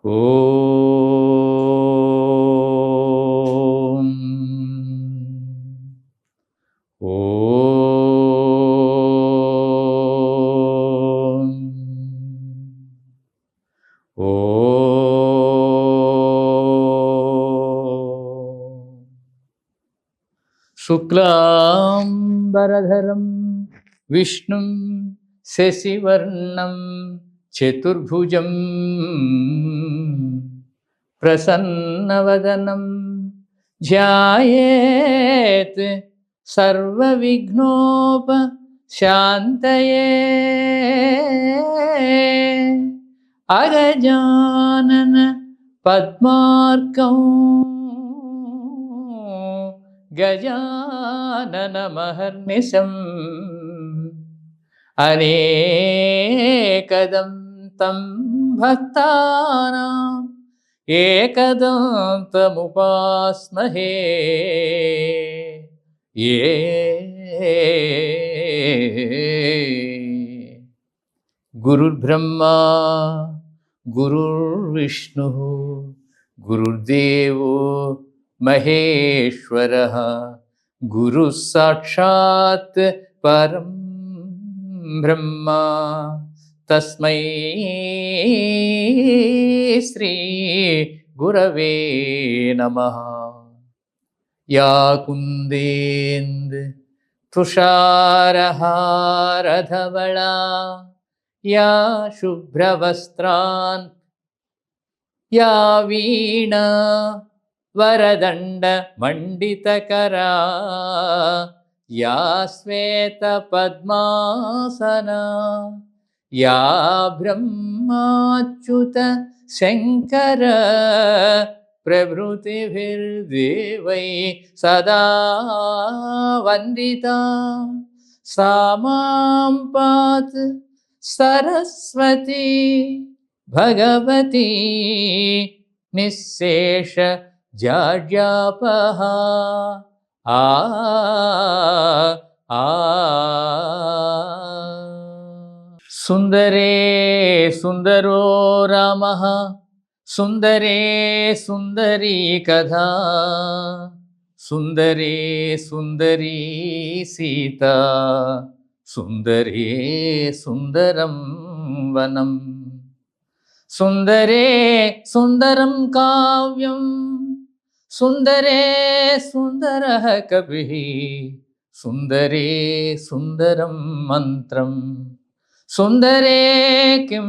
ఓం ఓం ఓం శుక్లాంబరధరం విష్ణుం శశివర్ణం చతుర్భుజం ప్రసన్నవదనం ధ్యాయేత్ సర్వవిఘ్నోపశాంతయే అగజానన పద్మార్కం గజాననమహర్నిశం అనేకదం తం భక్తానాం ఏకదంతముపాస్మహే. గురుర్బ్రహ్మా గురుర్విష్ణుః గురుర్దేవో మహేశ్వరః గురుః సాక్షాత్ పరం బ్రహ్మ. తస్మై శ్రీ గురవే నమః. యా కుందేంద్ తుషారహారధవళా యా శుభ్రవస్త్రాన్ యా వీణా వరదండ మండితకరా యా శ్వేతపద్మాసనా యా బ్రహ్మాచ్యుత శంకర ప్రభృతిభిర్దేవై సదా వందితా. సా మాం పాత్ సరస్వతి భగవతి నిశ్శేష జాడ్యాపహ. ఆ ఆ సుందరే సుందరో రామః సుందరే సుందరీ కథా సుందరే సుందరీ సీతా సుందరే సుందరం వనం సుందరే సుందరం కావ్యం సుందరే సుందరః కవిః సుందరే సుందరం మంత్రం సుందరే కిం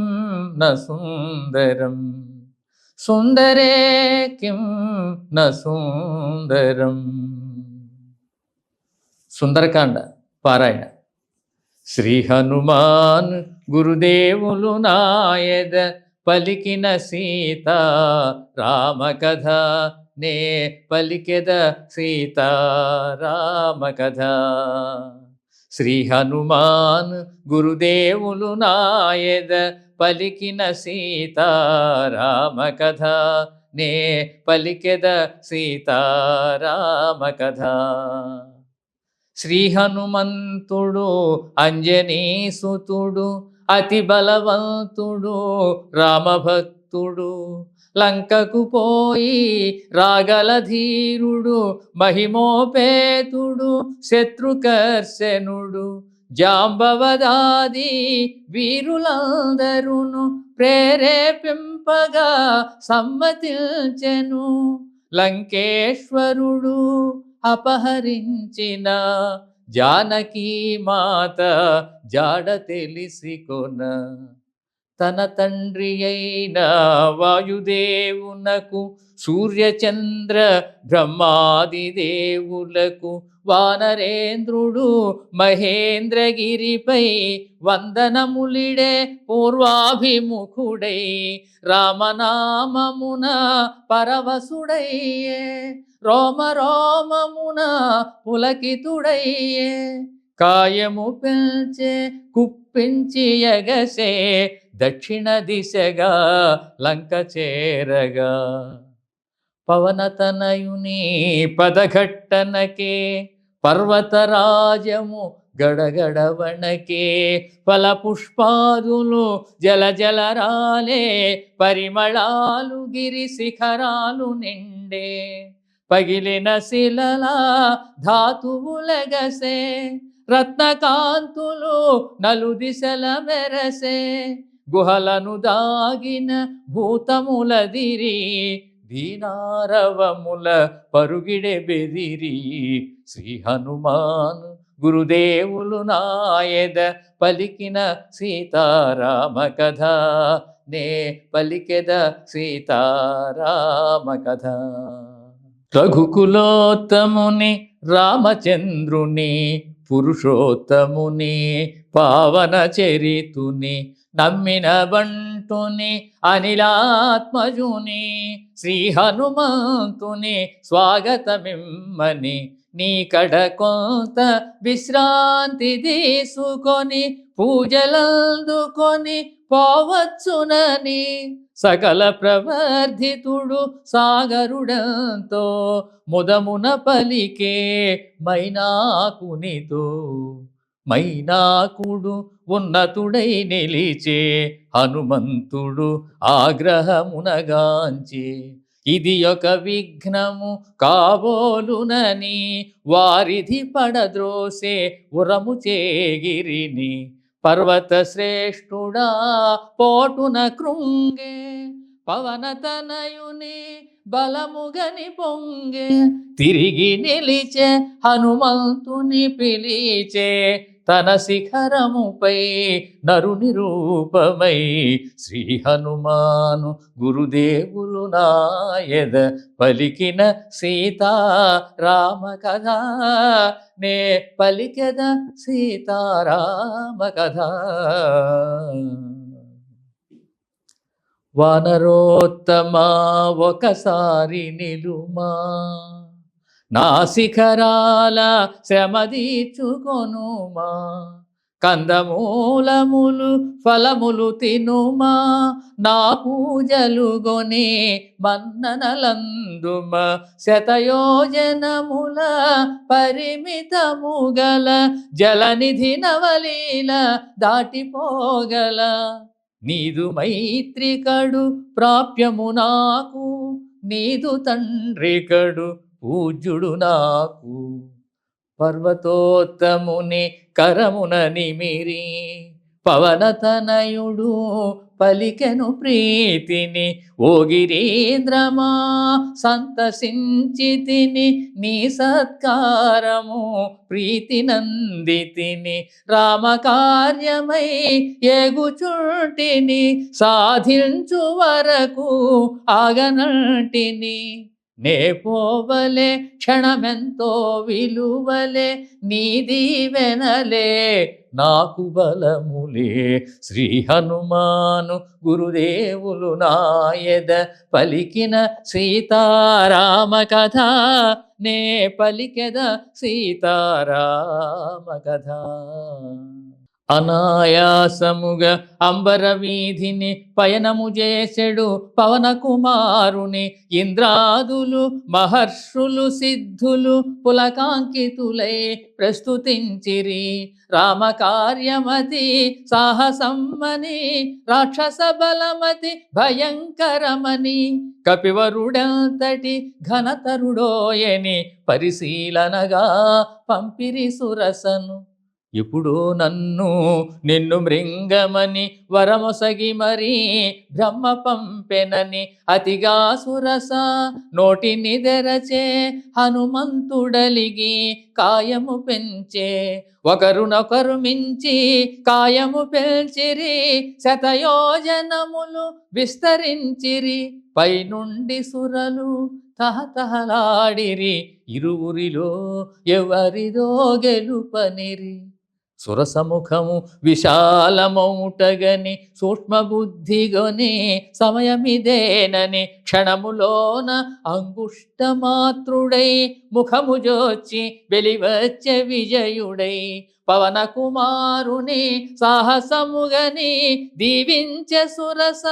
న సుందరం సుందరే కిం న సుందరం. సుందరకాండ పారాయణ. శ్రీ హనుమాన్ గురుదేవులు నాయద పలికిన సీతా రామ కథ నే పలికెద సీతా రామ కథ. శ్రీ హనుమాన్ గురుదేవులు నాయద పలికిన సీతా రామ కథ నే పలికెద సీతా రామ కథ. శ్రీ హనుమంతుడు అంజనీసుతుడు అతి బలవంతుడు రామభక్తుడు లంకకు పోయి రాగల ధీరుడు మహిమోపేతుడు శత్రుకర్షణుడు జాంబవదాది వీరులందరును ప్రేరేపింపగా సమ్మతించెను. లంకేశ్వరుడు అపహరించిన జానకీ మాత జాడ తెలిసి కొన తన తండ్రి అయిన వాయుదేవునకు సూర్యచంద్ర బ్రహ్మాది దేవులకు వానరేంద్రుడు మహేంద్రగిరిపై వందనములిడే పూర్వాభిముఖుడై రామనామమున పరవశుడయ్యే రోమ రోమమున పులకితుడయ్యే కాయము పెంచే కుప్పించి ఎగసే దక్షిణ దిశగా లంక చేరగా పవనతనయుని పదఘట్టనకే పర్వతరాజము గడగడ వణకే ఫల పుష్పాదులు జల జల రాలే పరిమళాలు గిరి శిఖరాలు నిండే పగిలిన శిలలా ధాతువులెగసే రత్నకాంతులు నలుదిశల మెరసే గుహలను దాగిన భూతములదిరి దీనారవముల పరుగిడే బెదిరి శ్రీ హనుమాన్ గురుదేవులు నాయద పలికిన సీతారామ కథ నే పలికెద సీతారామ కథ. రఘుకులోత్తముని రామచంద్రుని పురుషోత్తముని పావన చరితుని నమ్మిన బంటుని అనిలాత్మజుని శ్రీ హనుమంతుని స్వాగతమిమ్మని నీ కడ కొంత విశ్రాంతి తీసుకొని పూజలందుకొని పోవచ్చునని సకల ప్రవర్ధితుడు సాగరుడంతో ముదమున పలికే మైనాకునితో మైనాకుడు ఉన్నతుడై నిలిచే హనుమంతుడు ఆగ్రహమునగాంచి ఇది ఒక విఘ్నము కాబోలునని వారిధి పడద్రోసే ఉరము చేగిరిని పర్వత శ్రేష్ఠుడా పోటున కృంగే పవనతనయుని బలముగని పొంగే తిరిగి నిలిచే హనుమంతుని పిలిచే తన శిఖరముపై నరుని రూపమై శ్రీ హనుమాను గురుదేవులు నాయద పలికిన సీతారామ కథ నే పలికెద సీతారామ కథ. వానరోత్తమా ఒకసారి నిలుమా నా శిఖరాల శ్రమదీర్చుకొనుమా కందమూలములు ఫలములు తినుమా నా పూజలు గొని మన్ననలందుమ శతయోజనముల పరిమితముగల జలనిధి నవలీల దాటిపోగల నీదు మైత్రికడు ప్రాప్యము నాకు నీదు తండ్రికడు పూజ్యుడు నాకు పర్వతోత్తముని కరమున నిమిరి పవనతనయుడు పలికెను ప్రీతిని ఓ గిరీంద్రమా సంతసించితిని నీ సత్కారము ప్రీతి నందితిని రామకార్యమై ఏగుచుంటిని సాధించు వరకు ఆగనంటిని నే పోవలే క్షణమెంతో విలువలే నీ దీవెనలే నాకు బలములే శ్రీ హనుమాను గురుదేవులు నాయద పలికిన సీతారామ కథ నే పలికెద సీతారామ కథ. అనాయాసముగా అంబర వీధిని పయనము చేసెడు పవన కుమారుని ఇంద్రాదులు మహర్షులు సిద్ధులు పులకాంకితులై ప్రస్తుతించిరి రామకార్యమతి సాహసమ్మని రాక్షస బలమతి భయంకరమని కపివరుడంతటి ఘనతరుడోయని పరిశీలనగా పంపిరి సురసను ఇప్పుడు నిన్ను మృంగమని వరమొసగి మరీ బ్రహ్మ పంపెనని అతిగా సురస నోటిని తెరచే హనుమంతుడలిగి కాయము పెంచే ఒకరునొకరు మించి కాయము పెంచిరి శతయోజనములు విస్తరించిరి పైనుండి సురలు తహతహలాడిరి ఇరువురిలో ఎవరిదో గెలుపనిరి సురసముఖము విశాలమౌటగని సూక్ష్మబుద్ధిగొని సమయమిదేనని క్షణములోన అంగుష్టమాత్రుడై ముఖము జోచి వెలివచ్చే విజయుడై పవన కుమారుని సాహసముగని దీవించె సురస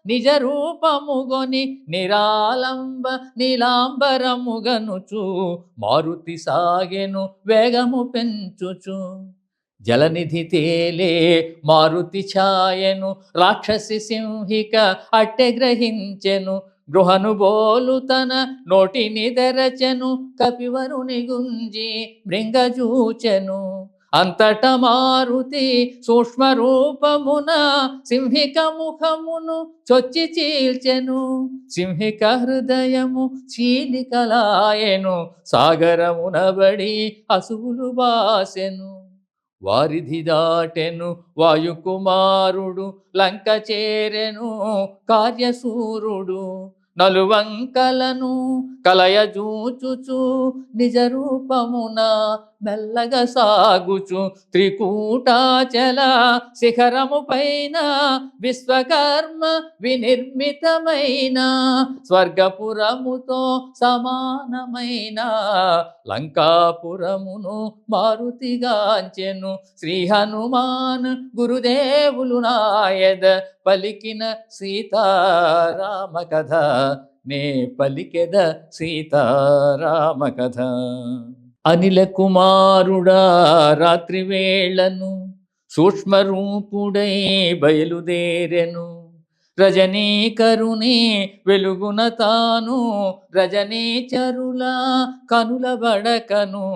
నిజ రూపముగొని నిరాలంబ నీలాంబరముగనుచు మారుతి సాగెను వేగము పెంచుచు జలనిధి తేలే మారుతి ఛాయను రాక్షసి సింహిక అట్టె గ్రహించెను. గృహను బోలు తన నోటిని తెరచెను, కపివరుని గుంజి మృంగజూచెను. అంతట మారుతి సూక్ష్మ రూపమున సింహిక ముఖమును చొచ్చి చీల్చెను. సింహిక హృదయము చీలికలాయెను, సాగరమునబడి అసువులు బాసెను. వారిధి దాటెను వాయుకుమారుడు, లంక చేరెను కార్యసూరుడు. నలువంకలను కలయజూచుచు నిజ రూపమున మెల్లగా సాగుచు, త్రికూటాచల శిఖరము పైన విశ్వకర్మ వినిర్మితమైన స్వర్గపురముతో సమానమైన లంకాపురమును మారుతిగాంచెను. శ్రీ హనుమాన్ గురుదేవులు నాయద పలికిన సీతారామ కథ, నే పలికెద సీతారామ కథ. అనిల కుమారుడా రాత్రి వేళను సూక్ష్మరూపుడై బయలుదేరెను. రజనీకరుని వెలుగున తాను రజనీచరుల కనుల బడకను.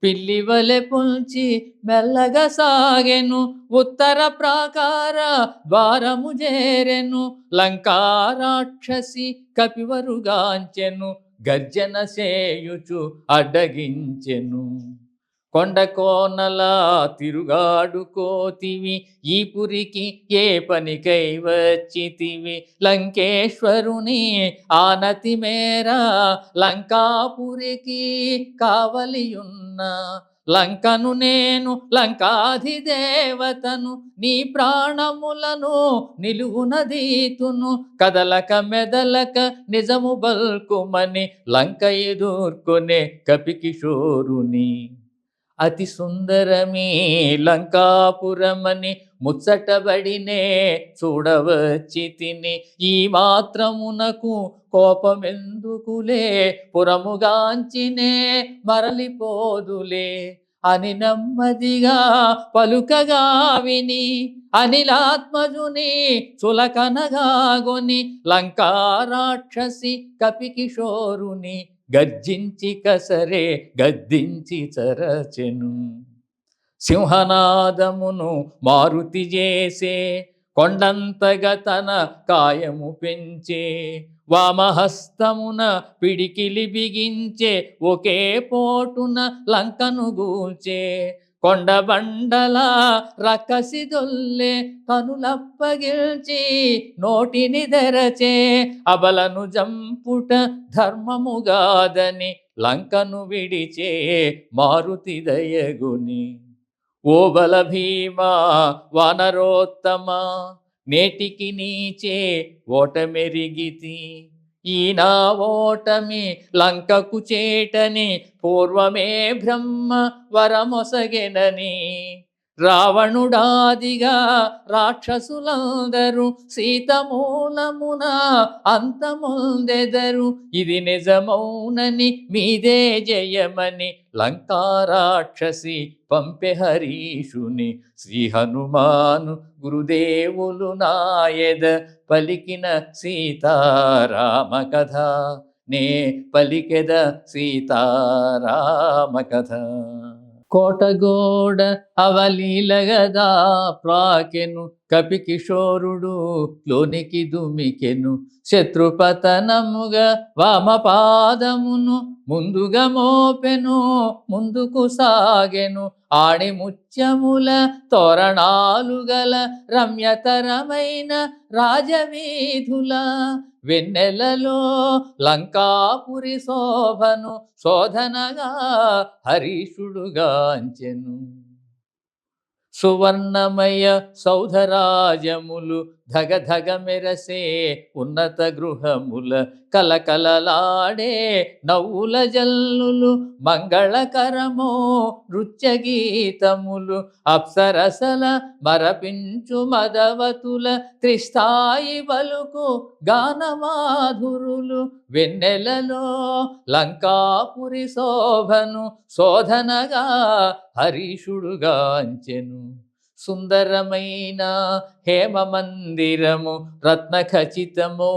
పిల్లి వలె పొంచి మెల్లగా సాగెను, ఉత్తర ప్రాకార ద్వారము చేరెను. లంకా రాక్షసి కపివరుగాంచెను, గర్జన చేయుచు అడ్డగించెను. కొండ కోనల తిరుగాడుకోతివి, ఈ పురికి ఏ పనికై వచ్చితివి. లంకేశ్వరుని ఆనతి మేర లంకాపురికి కావలియున్న. లంకను నేను లంకాధిదేవతను, నీ ప్రాణములను నిలువునదీతును. కదలక మెదలక నిజము బల్కుమని లంక ఎదుర్కొనే కపికిషోరుని. అతి సుందరమీ లంకాపురమని ముచ్చటబడినే చూడవచ్చి తిని. ఈ మాత్రమునకు కోపమెందుకులే, పురముగాంచినే మరలిపోదులే అని నెమ్మదిగా పలుకగా విని, అనిలాత్మజుని చులకనగాగొని లంకా రాక్షసి కపికిషోరుని గర్జించి కసరే గద్దించి చరచెను. సింహనాదమును మారుతి చేసే, కొండంతగా తన కాయము పెంచే. వామహస్తమున పిడికిలి బిగించే, ఒకే పోటున లంకను గూల్చే. కొండబండల రక్కసి దొల్లే, కనులప్పగిల్చి నోటిని తెరచే. అబలను జంపుట ధర్మముగాదని లంకను విడిచే మారుతి దయగుని. ఓ బల భీమా వానరోత్తమ, నేటికి నీచే ఓటమెరిగితి. ఈ నా ఓటమి లంకకు చేటని పూర్వమే బ్రహ్మ వరమొసగెనని. రావణుడాదిగా రాక్షసులందరూ సీతమూలమున అంతముందెదరు. ఇది నిజమౌనని మీదే జయమని లంకా రాక్షసి పంపె హరీషుని. శ్రీ హనుమాను గురుదేవులు నాయద పలికిన సీతారామ కథ, నే పలికెద సీతారామ కథ. కోటగోడ అవలీలగదా ప్రాకెను, కపికిషోరుడు లోనికి దుమికెను. శత్రుపతనముగా వామపాదమును ముందుగా మోపెను, ముందుకు సాగెను. ఆణి ముత్యముల తోరణాలు గల రమ్యతరమైన రాజవీధుల వెన్నెలలో లంకాపురి శోభను శోధనగా హరీషుడుగాంచెను. సువర్ణమయ సౌధరాజములు ధగ ధగ మెరసే ఉన్నత గృహముల కలకలలాడే నవ్వుల జల్లులు మంగళకరమో నృత్య గీతములు అప్సరసల మరపించు మదవతుల త్రిస్థాయి బలుకు గానమాధురులు వెన్నెలలో లంకాపురి శోభను శోధనగా హరీషుడుగాంచెను. సుందరమైన హేమ మందిరము రత్న ఖచితము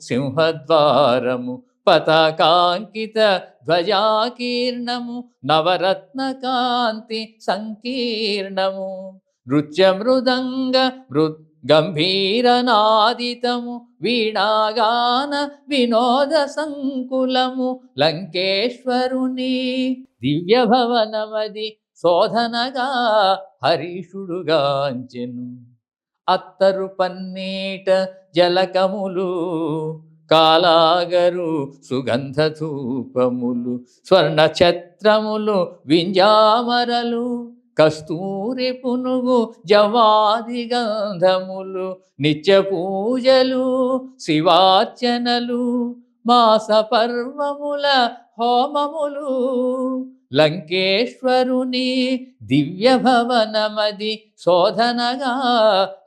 సింహద్వారము పతాకాంకిత ధ్వజాకీర్ణము నవరత్న కాంతి సంకీర్ణము నృత్య మృదంగ గంభీరనాదితము వీణాగాన వినోద సంకులము లంకేశ్వరుని దివ్య భవనమది శోధనగా హరీషుడుగాంచెను. అత్తరు పన్నీట జలకములు కాలాగరు సుగంధ ధూపములు స్వర్ణ ఛత్రములు వింజామరలు కస్తూరి పునుగు జవాది గంధములు నిత్య పూజలు శివార్చనలు మాస పర్వముల హోమములు లంకేశ్వరుని దివ్య భవనమది శోధనగా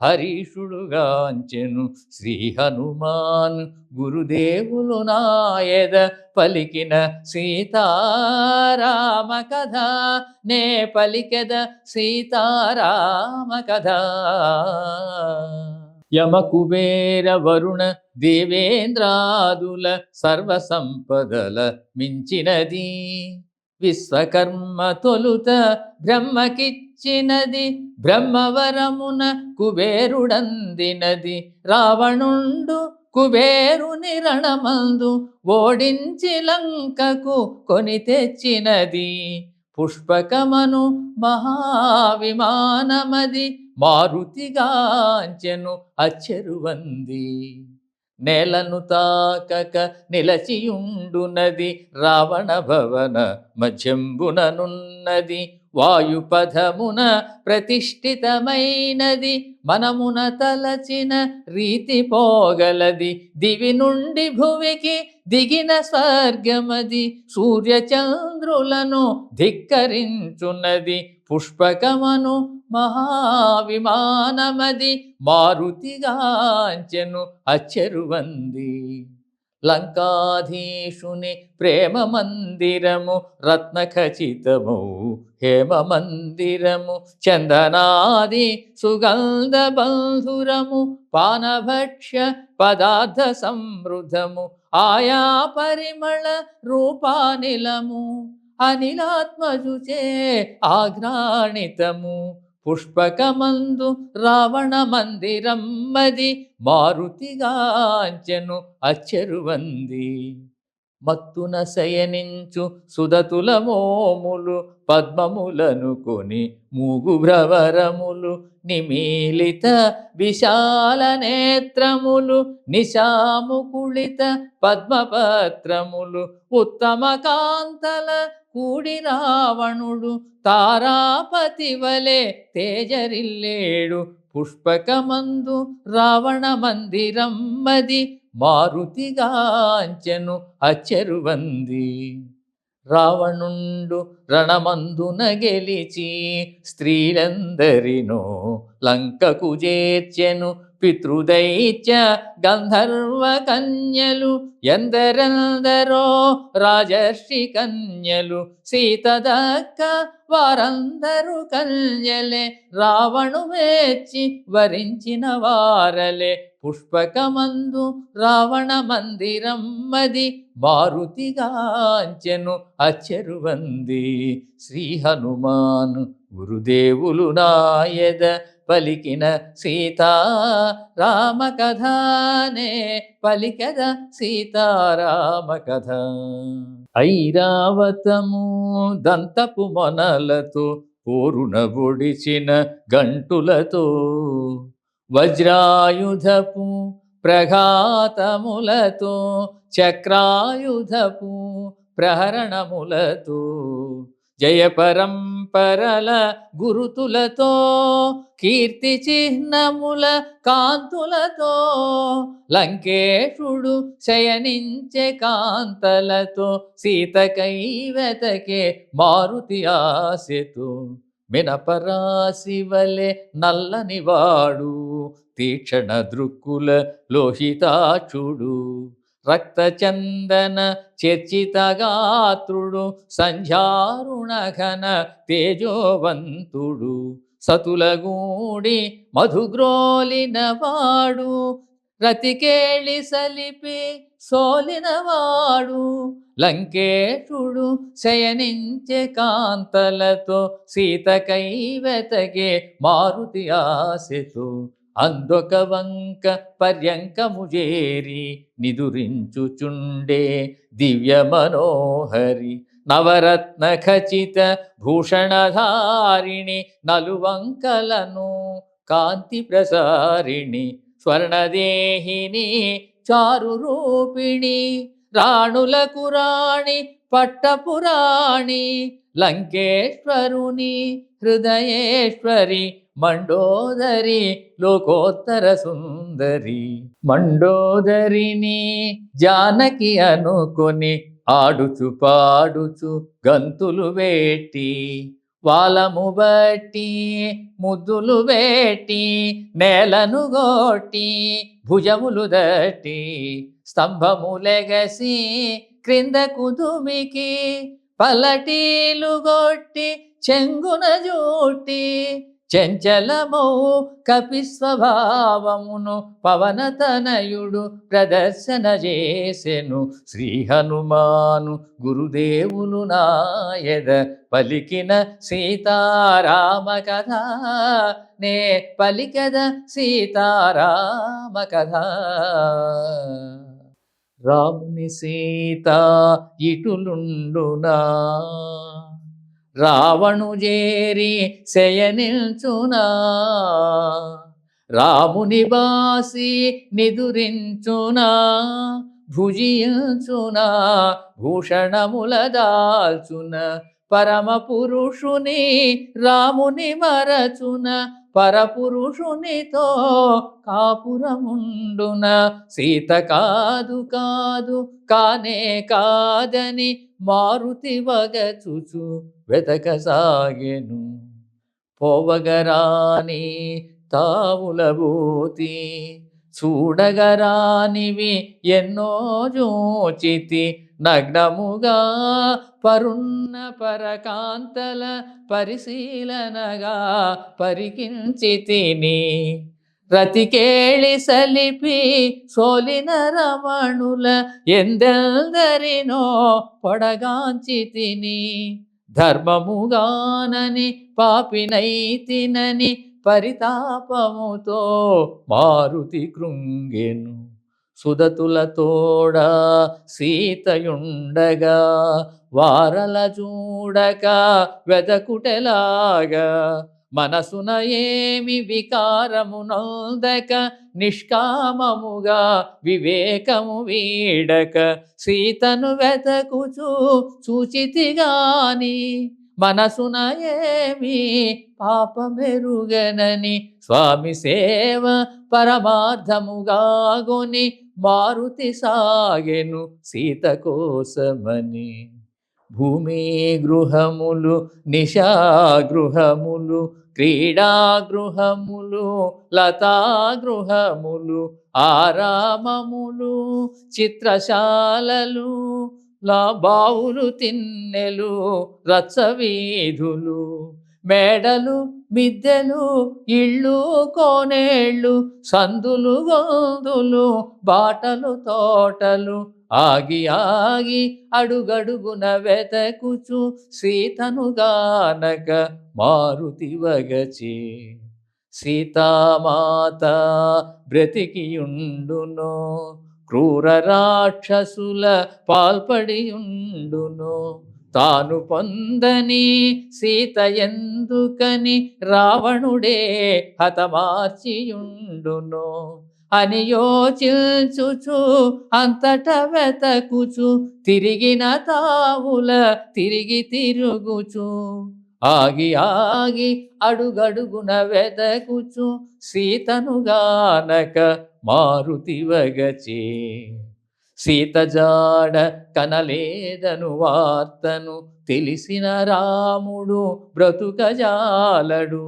హరీషుడుగాంచెను. శ్రీ హనుమాన్ గురుదేవులు నాయద పలికిన సీతారామ కథ నే పలికెద సీతారామ కథ. యమ కుబేర వరుణ దేవేంద్రాదుల సర్వ సంపదల మించినది విశ్వకర్మ తొలుత బ్రహ్మకిచ్చినది బ్రహ్మవరమున కుబేరుడందినది రావణుండు కుబేరుని రణమందు ఓడించి లంకకు కొని తెచ్చినది పుష్పకమను మహావిమానమది మారుతిగాంచెను అచ్చెరువంది నేలను తాకక నిలచియుండునది రావణ భవన మధ్యంబుననున్నది వాయుపథమున ప్రతిష్ఠితమైనది మనమున తలచిన రీతి పోగలది దివి నుండి భువికి దిగిన స్వర్గమది సూర్యచంద్రులను ధిక్కరించున్నది పుష్పకమను మహావిమానమది మారుతిగాంచెను అచ్చెరువంది లంకాధీశుని ప్రేమ మందిరము రత్న ఖచితము హేమ మందిరము చందనాది సుగంధ బంధురము పానభక్ష్య పదార్థ సమృద్ధము ఆయా పరిమళ రూపానిలము అనిలాత్మజుచే ఆఘ్రాణితము పుష్పకమందు రావణ మందిరం మది మారుతిగాంచెను అచ్చెరువంది మత్తున శయనించు సుదతుల మోములు పద్మములను కొని మూగు భ్రవరములు నిమీలిత విశాల నేత్రములు నిశాముకుళిత పద్మపత్రములు ఉత్తమ కాంతల కూడి రావణుడు తారాపతి వలె తేజరిల్లేడు పుష్పకమందు రావణ మందిరం మది మారుతిగాంచెను అచ్చెరువంది రావణుండు రణమందున గెలిచి స్త్రీలందరినో లంకకు చేర్చెను పితృదైత్య గంధర్వ కన్యలు ఎందరెందరో రాజర్షి కన్యలు సీత దక్క వారందరూ కన్యలే రావణు వేచి వరించిన వారలే పుష్పకమందు రావణ మందిరం మది మారుతిగాంచెను అచ్చెరువంది శ్రీ హనుమాన్ గురుదేవులు నాయద పలికిన సీతారామ కథనే పలికద సీతారామ కథ ఐరావతము దంతపు మొనలతో పోరున బొడిచిన గంటులతో వజ్రాయుధపు ప్రఘాతములతో చక్రాయుధపు ప్రహరణములతో జయ పరంపరల గురుతులతో కీర్తి చిహ్నముల కాంతులతో లంకేశుడు శయనించే కాంతలతో సీతకై వెతకే మారుతి ఆశతో మినపరాశి వలె నల్లనివాడు తీక్షణ దృక్కుల లోహితాక్షుడు రక్తచందన చర్చితగాత్రుడు సంధ్యారుణఘన తేజోవంతుడు సతులగూడి మధుగ్రోలినవాడు రతికేళి సలిపి సోలినవాడు లంకేశుడు శయనించే కాంతలతో సీతకై వెతకే మారుతి ఆశతో అందొక వంక పర్యంకము చేరి నిదురించుచుండే దివ్య మనోహరి నవరత్న ఖచిత భూషణధారిణి నలువంకలను కాంతి ప్రసారిణి స్వర్ణదేహిని చారు రూపిణి రాణులకు రాణి పట్టపురాణి లంకేశ్వరుని హృదయేశ్వరి మండోదరి లోకోత్తర సుందరి మండోదరిని జానకి అనుకొని ఆడుచు పాడుచు గంతులు వేట్టి వాలము బట్టి ముద్దులు వేట్టి నేలను గోట్టి భుజములు దట్టి స్తంభములెగసి క్రిందకు దుమికి పలటీలు గొట్టి చెంగున జూటి చంచలమౌ కపిస్వభావమును పవనతనయుడు ప్రదర్శన చేసెను శ్రీ హనుమాను గురుదేవులు నాయద పలికిన సీతారామ కథ నే పలికద సీతారామ కథ రాముని సీత ఇటులుండునా రావణు చేరి శయనిల్చునా రాముని బాసి నిదురించునా భుజించునా భూషణముల దాల్చున పరమ పురుషుని రాముని మరచున పరపురుషునితో కాపురముండున సీత కాదు కాదు కానే కాదని మారుతి వగచుచు వెతకసాగెను పోవగరాని తావులబూతి చూడగరానివి ఎన్నో జోచితి నగ్నముగా పరున్న పరకాంతల పరిశీలనగా పరికించి తిని రతికేళి సలిపి సోలిన రమణుల ఎందెందరినో పొడగాంచి తిని ధర్మముగానని పాపినైతినని పరితాపముతో మారుతి కృంగెను సుదతుల తోడ సీతయుండగా వారల చూడక వెదకుటెలాగా మనసున ఏమి వికారము నొందక నిష్కామముగా వివేకము వీడక సీతను వెతకుచూ చూచితిగాని మనసున ఏమి పాపమెరుగనని స్వామి సేవ పరమార్థముగాగొని మారుతి సాగెను సీత కోసమని భూమి గృహములు నిశాగృహములు క్రీడాగృహములు లతాగృహములు ఆరామములు చిత్రశాలలు బావులు తిన్నెలు రచ్చవీధులు మేడలు మిద్దెలు ఇళ్ళు కోనేళ్ళు సందులు గొందులు బాటలు తోటలు ఆగి ఆగి అడుగడుగున వెతకుచు సీతను గానక మారుతి వగచి సీతామాత బ్రతికియుండునో క్రూర రాక్షసుల పాల్పడియుండును తాను పొందని సీత ఎందుకని రావణుడే హతమార్చియుండును అని యోచించుచు అంతట వెతకుచు తిరిగిన తావుల తిరిగి తిరుగుచు ఆగి ఆగి అడుగడుగున వెతకుచు సీతను గానక మారుతివగచే సీత జాడ కనలేదను వార్తను తెలిసిన రాముడు బ్రతుకజాలడు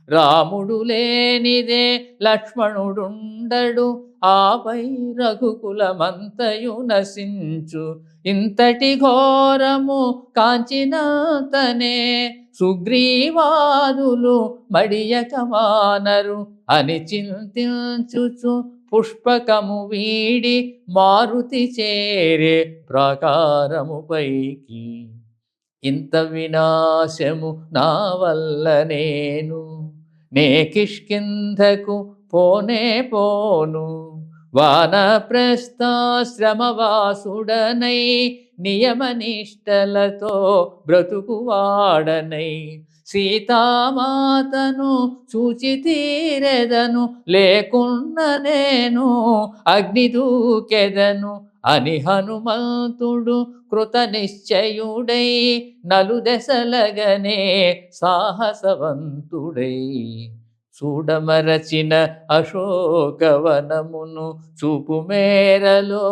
రాముడు లేనిదే లక్ష్మణుడుండడు ఆపై రఘుకులమంతయు నశించు ఇంతటి ఘోరము కాంచినాతనే సుగ్రీవాదులు మడియక మానరు అని చింతించుచు పుష్పకము వీడి మారుతి చేరే ప్రాకారము పైకి ఇంత వినాశము నా వల్ల నే కిష్కింధకు పోనే పోను వానప్రస్థాశ్రమవాసుడనై నియమనిష్టలతో బ్రతుకువాడనై సీతామాతను చూచి తీరెదను లేకున్న నేను అగ్ని దూకెదను అని హనుమంతుడు కృత నిశ్చయుడై నలుదెసలగనే సాహసవంతుడై చూడమరచిన అశోకవనమును చూపు మేరలో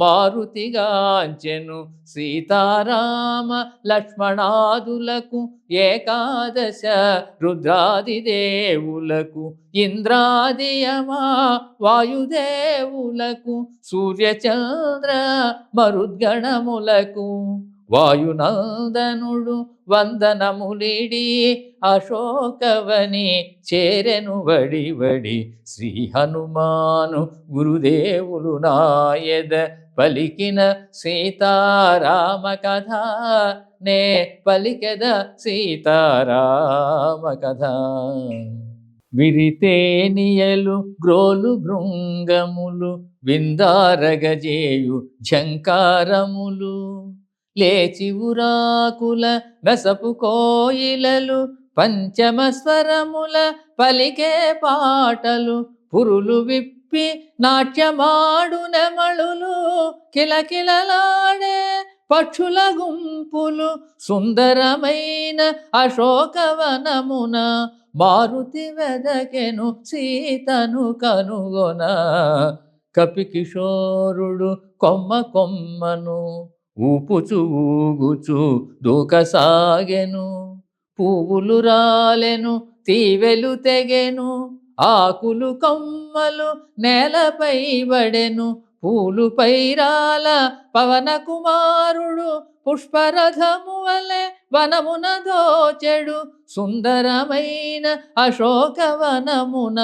మారుతిగాంచెను సీతారామ లక్ష్మణాదులకు ఏకాదశ రుద్రాది దేవులకు ఇంద్రాదియమా వాయుదేవులకు సూర్యచంద్ర మరుద్గణములకు వాయునందనుడు వందనములిడి అశోకవని చేరెను వడి వడి శ్రీ హనుమాను గురుదేవులు నాయద పలికిన సీతారామ కథ నే పలికెద సీతారామ కథ విరితేనియలు గ్రోలు భృంగములు విందారగజేయు ఝంకారములు లేచి ఉరాకుల మెసపు కోయిలలు పంచమస్వరముల పలికే పాటలు పురులు విప్పి నాట్యమాడు నెమళులు కిలకిలలాడే పక్షుల గుంపులు సుందరమైన అశోకవనమున మారుతి వెదకెను సీతను కనుగొన కపికిషోరుడు కొమ్మ కొమ్మను ఊపుచు ఊగుచు దూకసాగెను పువ్వులు రాలెను తీవెలు తెగెను ఆకులు కొమ్మలు నేలపై పడెను పూలు పైరాల పవన కుమారుడు పుష్పరథము వలె వనమున దోచెడు సుందరమైన అశోకవనమున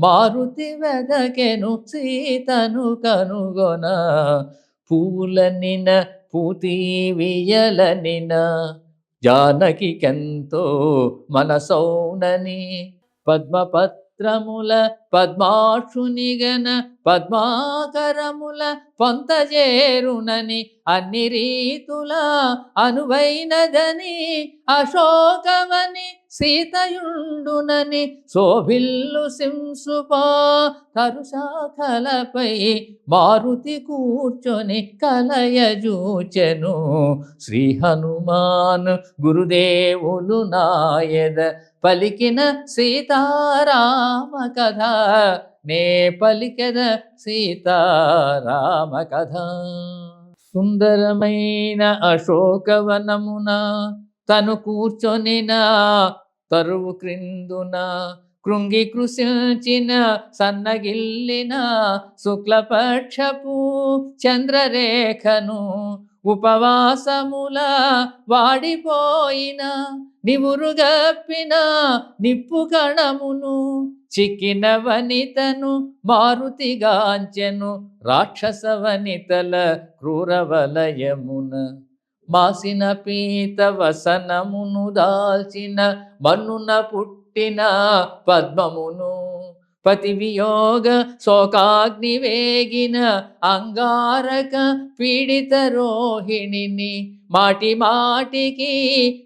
మారుతి వెదకెను సీతను కనుగొన పూలనిన పూతీవియలనిన జానకికెంతో మనసౌనని పద్మపత్రముల పద్మాక్షునిగన పద్మాకరముల పొంతజేరునని అన్ని రీతుల అనువైనదని అశోకవని సీతయుండునని శోభిల్లు సింసుపా తరుశాఖలపై మారుతి కూర్చొని కలయజూచెను శ్రీ హనుమాన్ గురుదేవులు నాయద పలికిన సీతారామ కథ నే పలికెద సీతారామ కథ సుందరమైన అశోకవనమున తను కూర్చొనిన తరువు క్రిందున కృంగి కృశించిన సన్నగిల్లిన శుక్లపక్షపు చంద్రరేఖను ఉపవాసముల వాడిపోయిన నివురుగప్పిన నిప్పు కణమును చిక్కిన వనితను మారుతిగాంచెను రాక్షస వనితల క్రూరవలయమున మాసిన పీత వసనమును దాల్చిన మన్నున పుట్టిన పద్మమును పతి వియోగ శోకాగ్ని వేగిన అంగారక పీడిత రోహిణిని మాటి మాటికి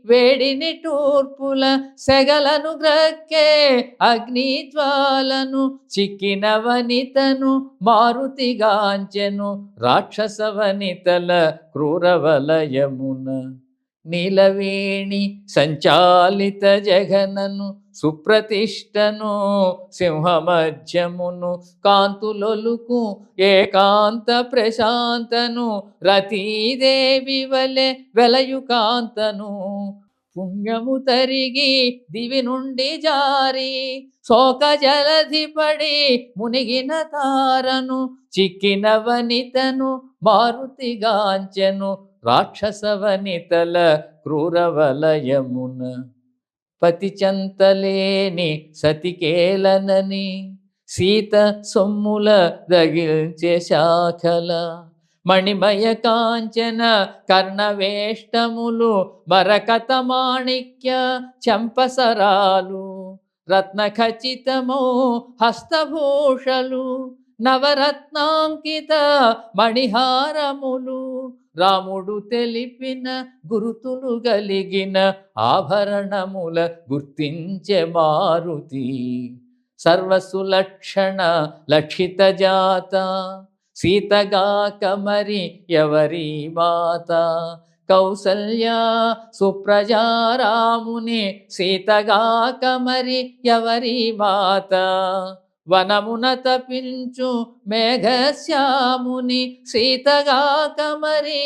వేడిని టూర్పుల సెగలను గ్రక్కే అగ్నిజ్వాలను చిక్కిన వనితను మారుతిగాంచెను రాక్షస వనితల క్రూరవలయమున నీలవేణి సంచాలిత జగనను సుప్రతిష్టను సింహమధ్యమును కాంతులొలుకు ఏకాంత ప్రశాంతను రతీదేవి వలె వెలయు కాంతను పుణ్యము తరిగి దివి నుండి జారి శోక జలధిపడి మునిగిన తారను చిక్కిన వనితను మారుతిగాంచెను రాక్షస వనితల క్రూరవలయమున పతి చెంతలేని సతికేలనని సీత సొమ్ముల దగిల్చే శాఖల మణిమయ కాంచన కర్ణవేష్టములు మరకత మాణిక్య చంపసరాలు రత్న ఖచ్చితమో హస్తభూషలు నవరత్నాంకిత మణిహారములు రాముడు తెలిపిన గురుతులు గలిగిన ఆభరణముల గుర్తించే మారుతి సర్వసులక్షణ లక్షిత జాత సీతగాక మరి ఎవరి మాత కౌసల్య సుప్రజారాముని సీతగాక మరి ఎవరి మాత వనమున తపించు మేఘశ్యాముని సీతగాక మరి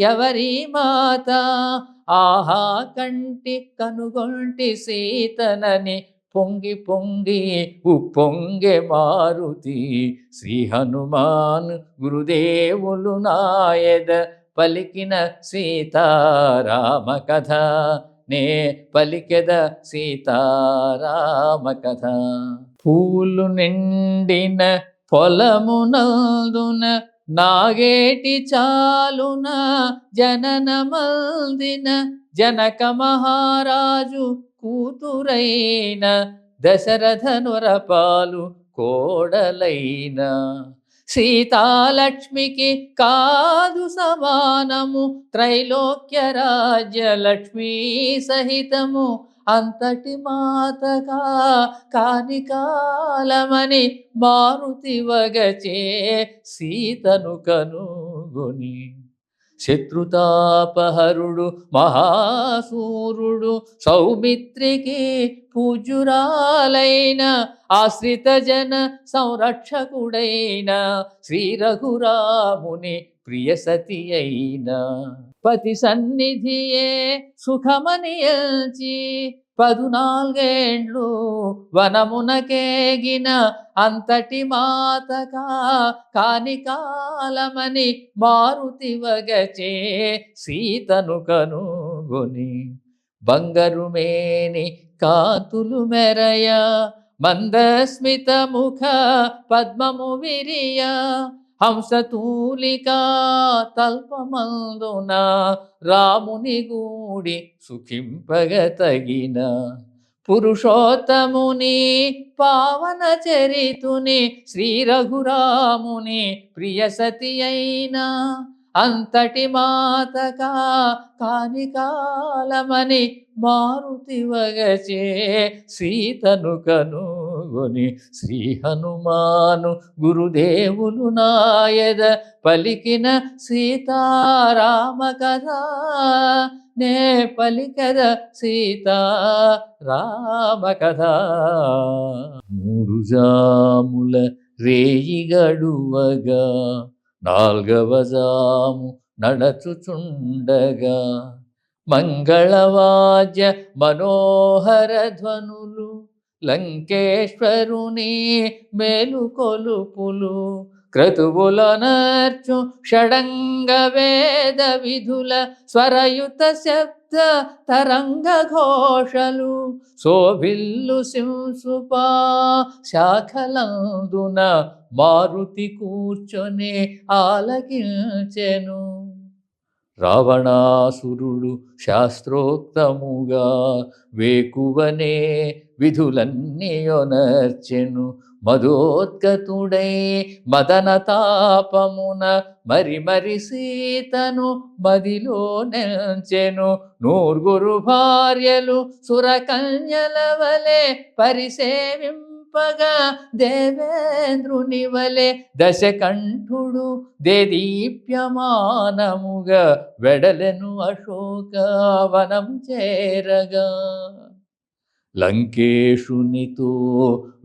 ఎవరి మాత ఆహా కంటి కనుగొంటి సీతనని పొంగి పొంగి ఉప్పొంగే మారుతి శ్రీ హనుమాన్ గురుదేవులు నాయద పలికిన సీతారామ కథ నే పలికెద సీతారామ కథ పూలు నిండిన పొలమునందున నాగేటి చాలున జనన మల్దిన జనక మహారాజు కూతురైన దశరథనురపాలు కోడలైన సీతాలక్ష్మికి కాదు సమానము త్రైలోక్య రాజ్యలక్ష్మీ సహితము అంతటి మాతగా కాని కాలమని మారుతి వగచే సీతను కనుగొని శత్రుతాపహరుడు మహాసూరుడు సౌమిత్రికి పూజురాలైన ఆశ్రిత జన సంరక్షకుడైన శ్రీ రఘురాముని ప్రియసతి అయిన పతి సన్నిధియే సుఖమనియల్చి 14 వనమునకేగిన అంతటి మాతగా కాని కాలమని మారుతి వగచే సీతను కనుగొని బంగరు మేని కాతులు మెరయ మందస్మిత ముఖ పద్మము విరియ హంసతూలికా తల్పమందున రాముని గూడి సుఖింపగ తగిన పురుషోత్తముని పావన చరితుని శ్రీ రఘురాముని ప్రియసతి అయిన అంతటి మాతగా కాని కాలమని మారుతి వగచే సీతను కనుగొని శ్రీ హనుమాను గురుదేవులు నాయద పలికిన సీతారామ కథ నే పలికద సీతారామ కథ 3 జాముల రేయి గడువగా 4వ జాము నడచుచుండగా మంగళవాద్య మనోహర ధ్వనులు లంకేశ్వరుని మేలుకొలుపులు క్రతువులనర్చు షడంగ వేద విధుల స్వరయుత శబ్ద తరంగ ఘోషలు శోభిల్లు సింసుపా శాఖలందున మారుతి కూర్చొని ఆలకించెను రావణాసురుడు శాస్త్రోక్తముగా వేకువనే విధులన్నీయొనర్చెను. మదోద్గతుడై మదనతాపమున మరి సీతను మదిలో నెంచెను. నూర్గురు భార్యలు సురకన్యల వలె పరిసేవింపగా దేవేంద్రుని వలె దశకంఠుడు దేదీప్యమానముగా వెడలెను అశోకవనం చేరగా. లంకేశునితో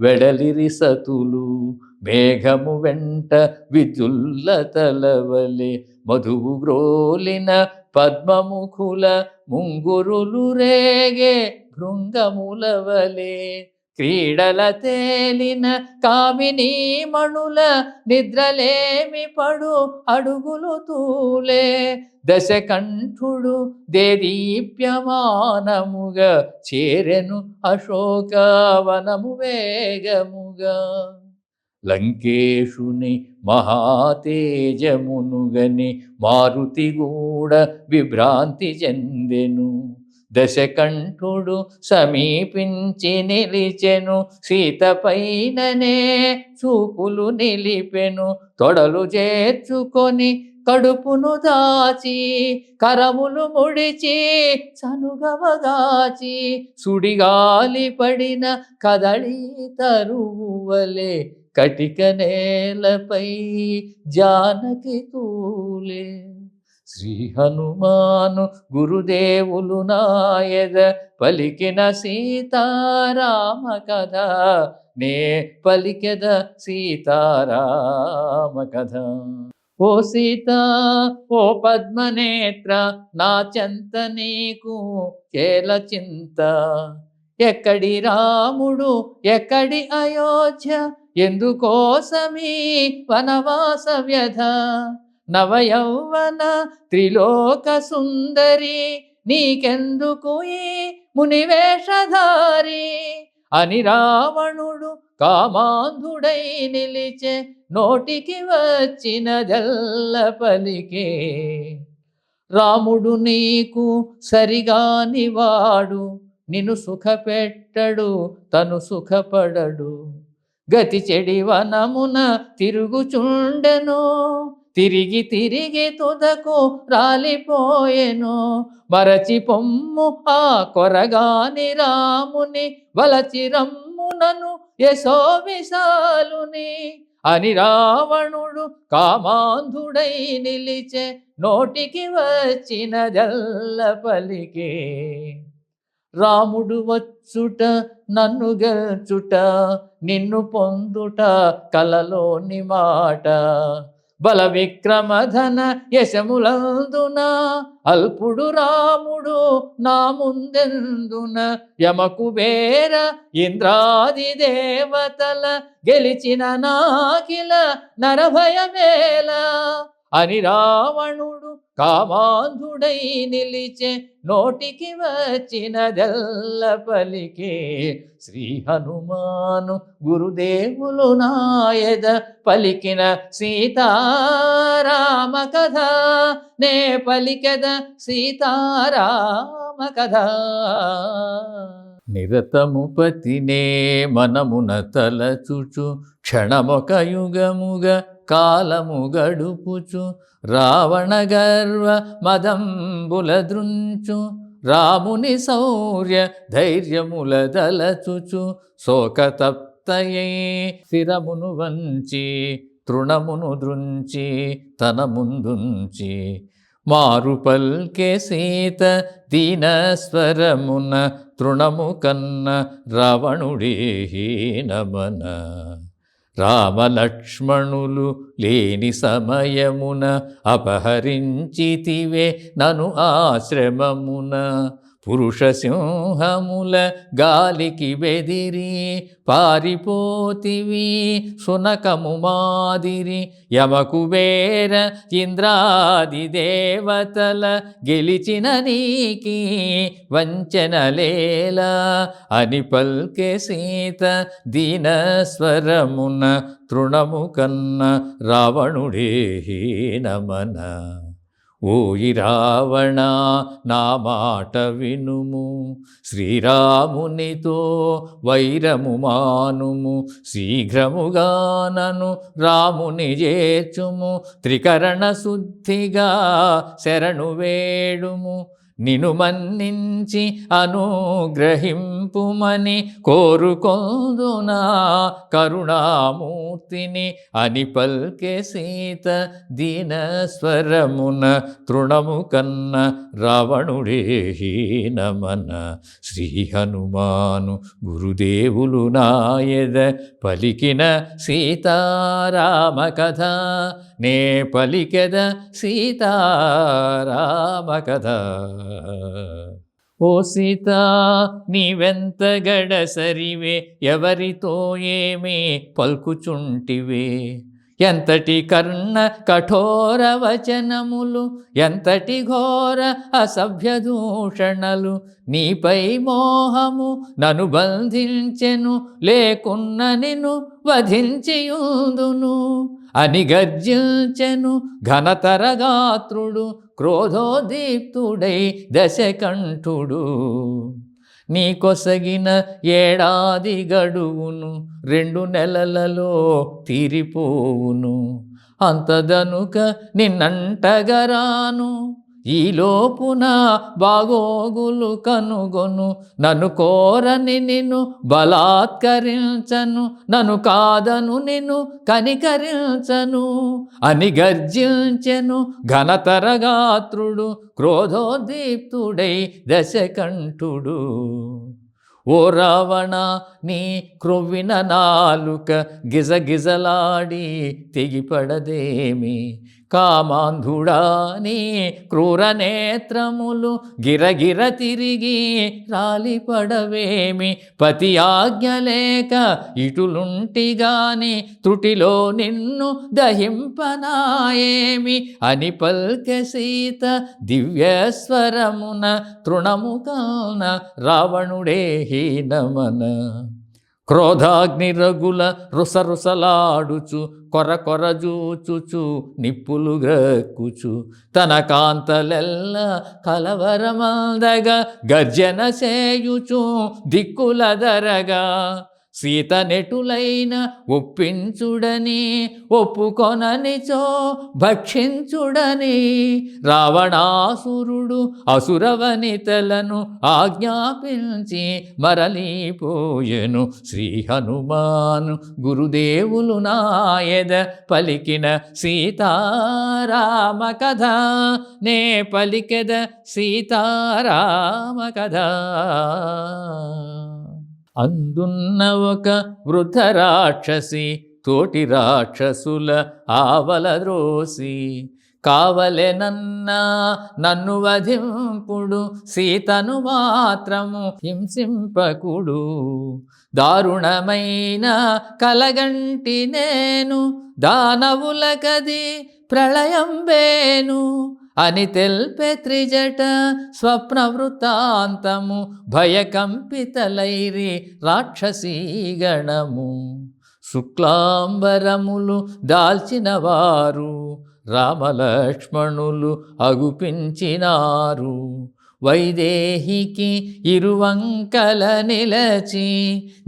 వెడలిరి సతులు మేఘము వెంట విద్యుల్లతల వలె మధువు గ్రోలిన పద్మముఖుల ముంగురులు రేగే భృంగముల వలె క్రీడల తేలిన కామినీ మణుల నిద్రలేమి పడు అడుగులు తూలే. దశకంఠుడు దేదీప్యమానముగా చేరెను అశోకవనము వేగముగా. లంకేశుని మహాతేజమునుగని మారుతి గూడ విభ్రాంతి చెందెను. దశకంఠుడు సమీపించి నిలిచెను. సీత పైననే చూపులు నిలిపెను. తొడలు చేర్చుకొని కడుపును దాచి కరములు ముడిచి సనుగవగాచి సుడిగాలి పడిన కదళి తరువలే కటిక నేలపై జానకి తూలే. శ్రీ హనుమాను గురుదేవులు నాయద పలికిన సీతారామ కథ నే పలికెద సీతారామ కథ. ఓ సీత ఓ పద్మనేత్ర నా చెంత నీకు కేల చింత. ఎక్కడి రాముడు ఎక్కడి అయోధ్య ఎందుకోసమీ వనవాస వ్యధ. నవయౌవన త్రిలోక సుందరి నీకెందుకు ఈ మునివేషధారి అని రావణుడు కామాంధుడై నిలిచే. నోటికి వచ్చినదెల్ల పలికే. రాముడు నీకు సరిగాని వాడు నిన్ను సుఖపెట్టడు తను సుఖపడడు. గతి చెడి వనమున తిరుగుచుండెను తిరిగి తిరిగి తుదకు రాలిపోయెను. మరచి పొమ్ము ఆ కొరగాని రాముని వలచి రమ్మునను యశో విశాలుని అని రావణుడు కామాంధుడై నిలిచే. నోటికి వచ్చినదెల్ల పలికే. రాముడు వచ్చుట నన్ను గెల్చుట నిన్ను పొందుట కలలోని మాట. బల విక్రమధన యశములందున అల్పుడు రాముడు నా ముందెందున. యమకుబేర ఇంద్రాది దేవతల గెలిచిన నాకిల నరభయమేల అని రావణుడు కామాంధుడై నిలిచే. నోటికి వచ్చినదెల్ల పలికే. శ్రీ హనుమాను గురుదేవులు నాయద పలికిన సీతారామ కథ నే పలికెద సీతారామ కథ. నిరతము పతినే మనమున తలచుచు క్షణమొక యుగముగా కాలము గడుపుచు రావణ గర్వ మదంబుల దృంచు. రాముని శౌర్య ధైర్యముల దలచుచు శోకతప్తయై శిరమును వంచి తృణమును దృంచి తన ముందుంచి. మారు పల్కె సీత దీనస్వరమున తృణము కన్న రావణుడే హీనమన. రామలక్ష్మణులు లేని సమయమున అపహరించితివే నను ఆశ్రమమున. పురుష సింహముల గాలికి బెదిరి పారిపోతివి సునకము మాదిరి. యమకుబేర ఇంద్రాది దేవతల గెలిచిన నీకి వంచనలేలా అని పల్కె సీత దీనస్వరమున తృణము కన్న రావణుడే హీనమన. ఓయి రావణ నా మాట వినుము, శ్రీరామునితో వైరము మానుము, శీఘ్రముగా నను రాముని చేర్చుము, త్రికరణ శుద్ధిగా శరణు వేడుము, నిను మన్నించి అనుగ్రహింపుమని కోరుకొందునా కరుణామూర్తిని అని పల్కె సీత దీనస్వరమున, తృణము కన్న రావణుడే హీనమన. శ్రీ హనుమాను గురుదేవులు నాయద పలికిన సీతారామ కథ, నే పలికెద సీతారామ కథ. ఓ సీత నీవెంత గడసరివే, ఎవరితో ఏమి పల్కుచుంటివే, ఎంతటి కర్ణ కఠోర వచనములు, ఎంతటి ఘోర అసభ్య దూషణలు, నీపై మోహము నను బంధించెను, లేకున్న నిన్ను వధించియుందును అని గర్జించెను ఘనతరగాత్రుడు, క్రోధోదీప్తుడై దశకంఠుడు. నీ కొసగిన ఏడాది గడువును 2 నెలలలో తీరిపోవును, అంతదనుక నిన్నంటగరాను, ఈలోపున బాగోగులు కనుగొను, నన్ను కోరని నిన్ను బలాత్కరించను, నన్ను కాదను నిన్ను కనికరించను అని గర్జించెను ఘనతరగాత్రుడు, క్రోధోదీప్తుడై దశకంఠుడు. ఓ రావణ నీ క్రొవ్విన నాలుక గిజగిజలాడి తెగిపడదేమి, కామాంధుడా నీ క్రూర నేత్రములు గిరగిర తిరిగి రాలిపడవేమి, పతి ఆజ్ఞలేక ఇటులుంటిగాని త్రుటిలో నిన్ను దహింపనాయేమి అని పల్కె సీత దివ్యస్వరమున, తృణము కాన రావణుడే హీనమన. క్రోధాగ్ని రగుల రుసరుసలాడుచు, కొర జూచుచు నిప్పులు గ్రక్కుచు, తన కాంతలెల్ల కలవరమందగా గర్జన చేయుచు దిక్కులదరగా, సీత నెటులైన ఒప్పించుడని ఒప్పుకొననిచో భక్షించుడని రావణాసురుడు అసురవనితలను ఆజ్ఞాపించి మరలిపోయెను. శ్రీ హనుమాను గురుదేవులు నాయద పలికిన సీతారామ కథ, నే పలికెద సీతారామ కథ. అందున్న ఒక వృద్ధ రాక్షసి తోటి రాక్షసుల ఆవలద్రోసి, కావలెనన్నా నన్ను వధింపుడు, సీతను మాత్రము హింసింపకుడు, దారుణమైన కలగంటి నేను, దానవులకది ప్రళయంబేను అని తెల్పె త్రిజట స్వప్న వృత్తాంతము, భయకంపితలైరి రాక్షసీగణము. శుక్లాంబరములు దాల్చిన వారు రామలక్ష్మణులు అగుపించినారు, వైదేహికి ఇరువంకల నిలచి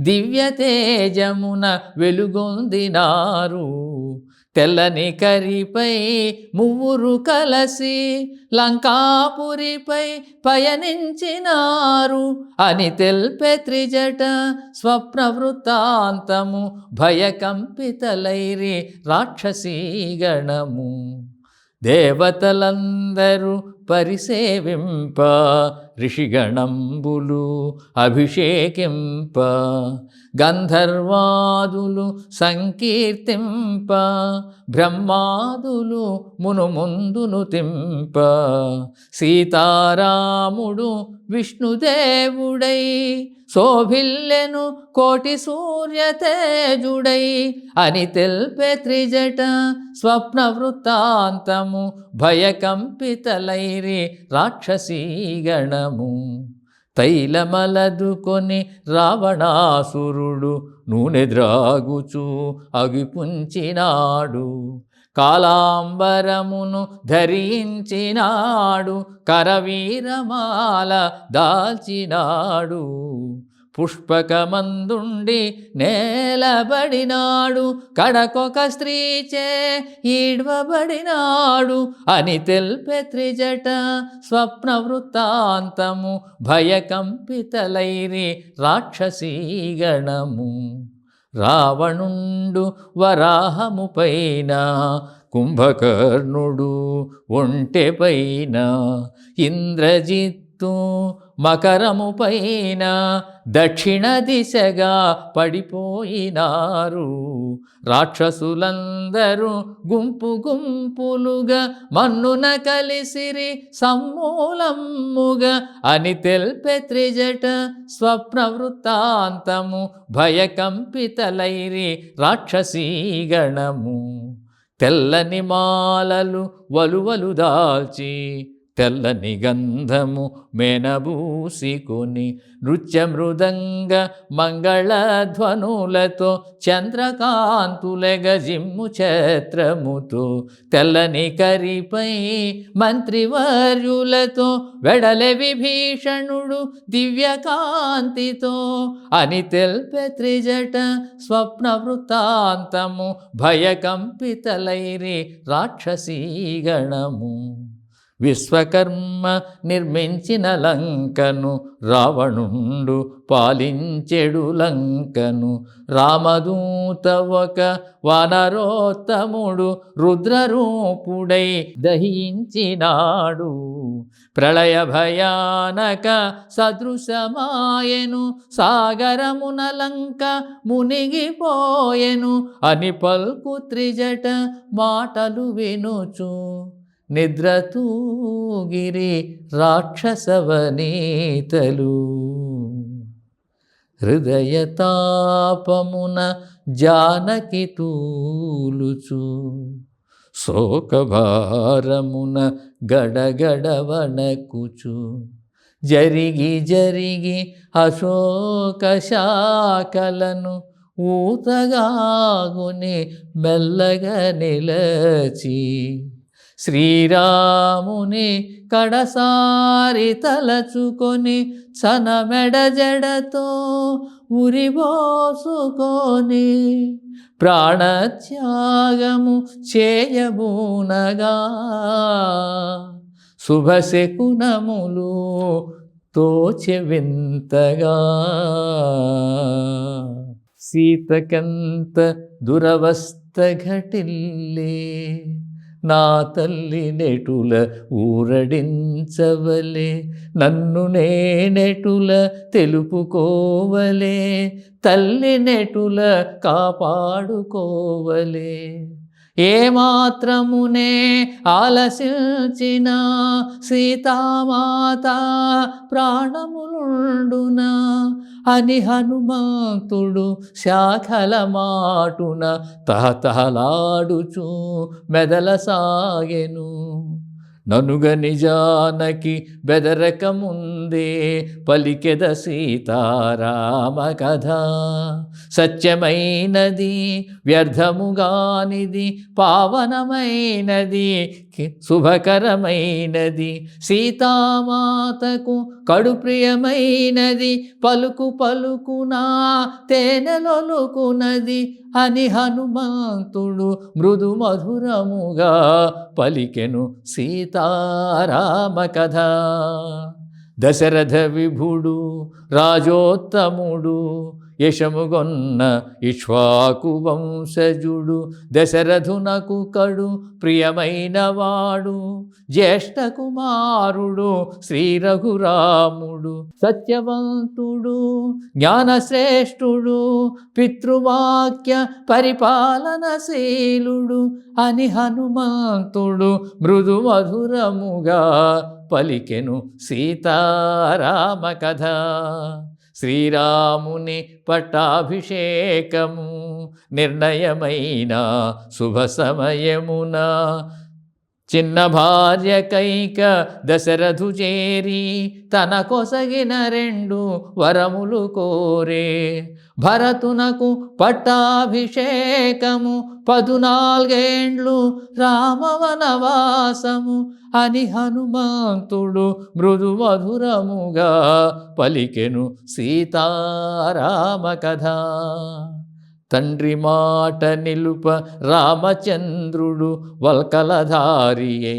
దివ్య తేజమున వెలుగొందినారు. తెల్లని కరిపై మువ్వురు కలసి లంకాపురిపై పయనించినారు అని తెల్పె త్రిజట స్వప్న వృత్తాంతము, భయకంపితలైరి రాక్షసీగణము. దేవతలందరూ పరిసేవింప, ఋషిగణంబులు అభిషేకింప, గంధర్వాదులు సంకీర్తింప, బ్రహ్మాదులు మునుముందును తింప, సీతారాముడు విష్ణుదేవుడై శోభిల్లెను కోటి సూర్యతేజుడై అని తెల్పె త్రిజట స్వప్న వృత్తాంతము, భయకంపితలైరి రాక్షసీగణము. తైలమలదుకొని రావణాసురుడు నూనె ద్రాగుచు అగిపుంచినాడు, కాలాంబరమును ధరించినాడు, కరవీరమాల దాల్చినాడు. పుష్పకమందుండి నేలబడినాడు, కడకొక స్త్రీచే ఈడ్వబడినాడు అని తెల్పె త్రిజట స్వప్న వృత్తాంతము. భయకంపితలైరి రాక్షసీగణము. రావణుండు వరాహము పైన, కుంభకర్ణుడు ఒంటె పైన, ఇంద్రజిత్తు మకరము పైన దక్షిణ దిశగా పడిపోయినారు. రాక్షసులందరూ గుంపు గుంపులుగా మన్నున కలిసిరి సమ్మూలమ్ముగా అని తెల్పె త్రిజట స్వప్న వృత్తాంతము. భయకంపితలైరి రాక్షసీగణము. తెల్లని మాలలు వలువలు దాల్చి, తెల్లని గంధము మెనబూసికొని, నృత్య మృదంగ మంగళధ్వనులతో చంద్రకాంతులెగ జిమ్ము ఛత్రముతో, తెల్లని కరిపై మంత్రివర్యులతో వెడలె విభీషణుడు దివ్యకాంతితో అని తెల్పె త్రిజట స్వప్న వృత్తాంతము. భయకంపితలైరి రాక్షసీగణము. విశ్వకర్మ నిర్మించిన లంకను రావణుండు పాలించెడు లంకను. రామదూత ఒక వానరోత్తముడు రుద్రరూపుడై దహించినాడు. ప్రళయ భయానక సదృశమాయెను, సాగరమున లంక మునిగిపోయెను అని పల్కు త్రిజట మాటలు వినుచు. నిద్రతూగిరి రాక్షసవనీతలు. హృదయతాపమున జానకి తూలుచు, శోకభారమున గడగడ వణకుచు. జరిగి జరిగి అశోక శాఖలను ఊతగాగుని మెల్లగా నిలచి, శ్రీరాముని కడసారి తలచుకొని చనమెడ జడతో ఉరిబోసుకొని ప్రాణత్యాగము చేయబూనగా. శుభశకునములు తోచె వింతగా. సీతకంత దురవస్థ ఘటిల్లే, నా తల్లి నెటుల ఊరడించవలే. నన్ను నేనెటుల తెలుపుకోవలే, తల్లి నెటుల కాపాడుకోవలే. ఏమాత్రమునే ఆలసించిన సీతామాత ప్రాణములుండునా అని హనుమంతుడు శాఖల మాటున తహతహలాడుచూ మెదలసాగెను. ననుగ నిజానకి బెదరక ముందే పలికెద సీతారామ కథ. సత్యమైనది వ్యర్థముగానిది, పావనమైనది శుభకరమైనది, సీతామాతకు కడు ప్రియమైనది, పలుకు పలుకునా తేనెలొలుకునది అని హనుమంతుడు మృదు మధురముగా పలికెను సీతారామ కథ. దశరథ విభుడు రాజోత్తముడు, యశముగొన్న ఇక్ష్వాకు వంశజుడు, దశరథునకు కడు ప్రియమైన వాడు, జ్యేష్ఠ కుమారుడు శ్రీ రఘురాముడు. సత్యవంతుడు జ్ఞానశ్రేష్ఠుడు, పితృవాక్య పరిపాలనశీలుడు అని హనుమంతుడు మృదు మధురముగా పలికెను సీతారామ కథ. శ్రీరాముని పట్టాభిషేకము నిర్ణయమైన శుభ సమయమున చిన్న భార్య కైక దశరథు చేరి తన కొసగిన 2 వరములు కోరే. భరతునకు పట్టాభిషేకము 14 రామవనవాసము అని హనుమంతుడు మృదు మధురముగా పలికెను సీతారామ కథ. తండ్రి మాట నిలుప రామచంద్రుడు వల్కలధారియే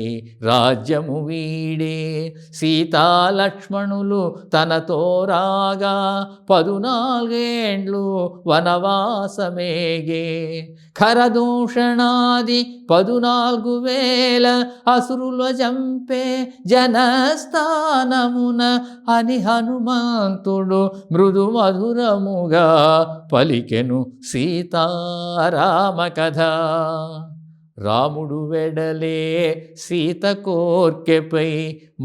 రాజ్యము వీడే. సీతాలక్ష్మణులు తనతో రాగా 14 వనవాసమేగే. ఖరదూషణాది 14,000 అసురుల చంపే జనస్థానమున అని హనుమంతుడు మృదు మధురముగా పలికెను సీతారామ కథ. రాముడు వెడలే సీత కోర్కెపై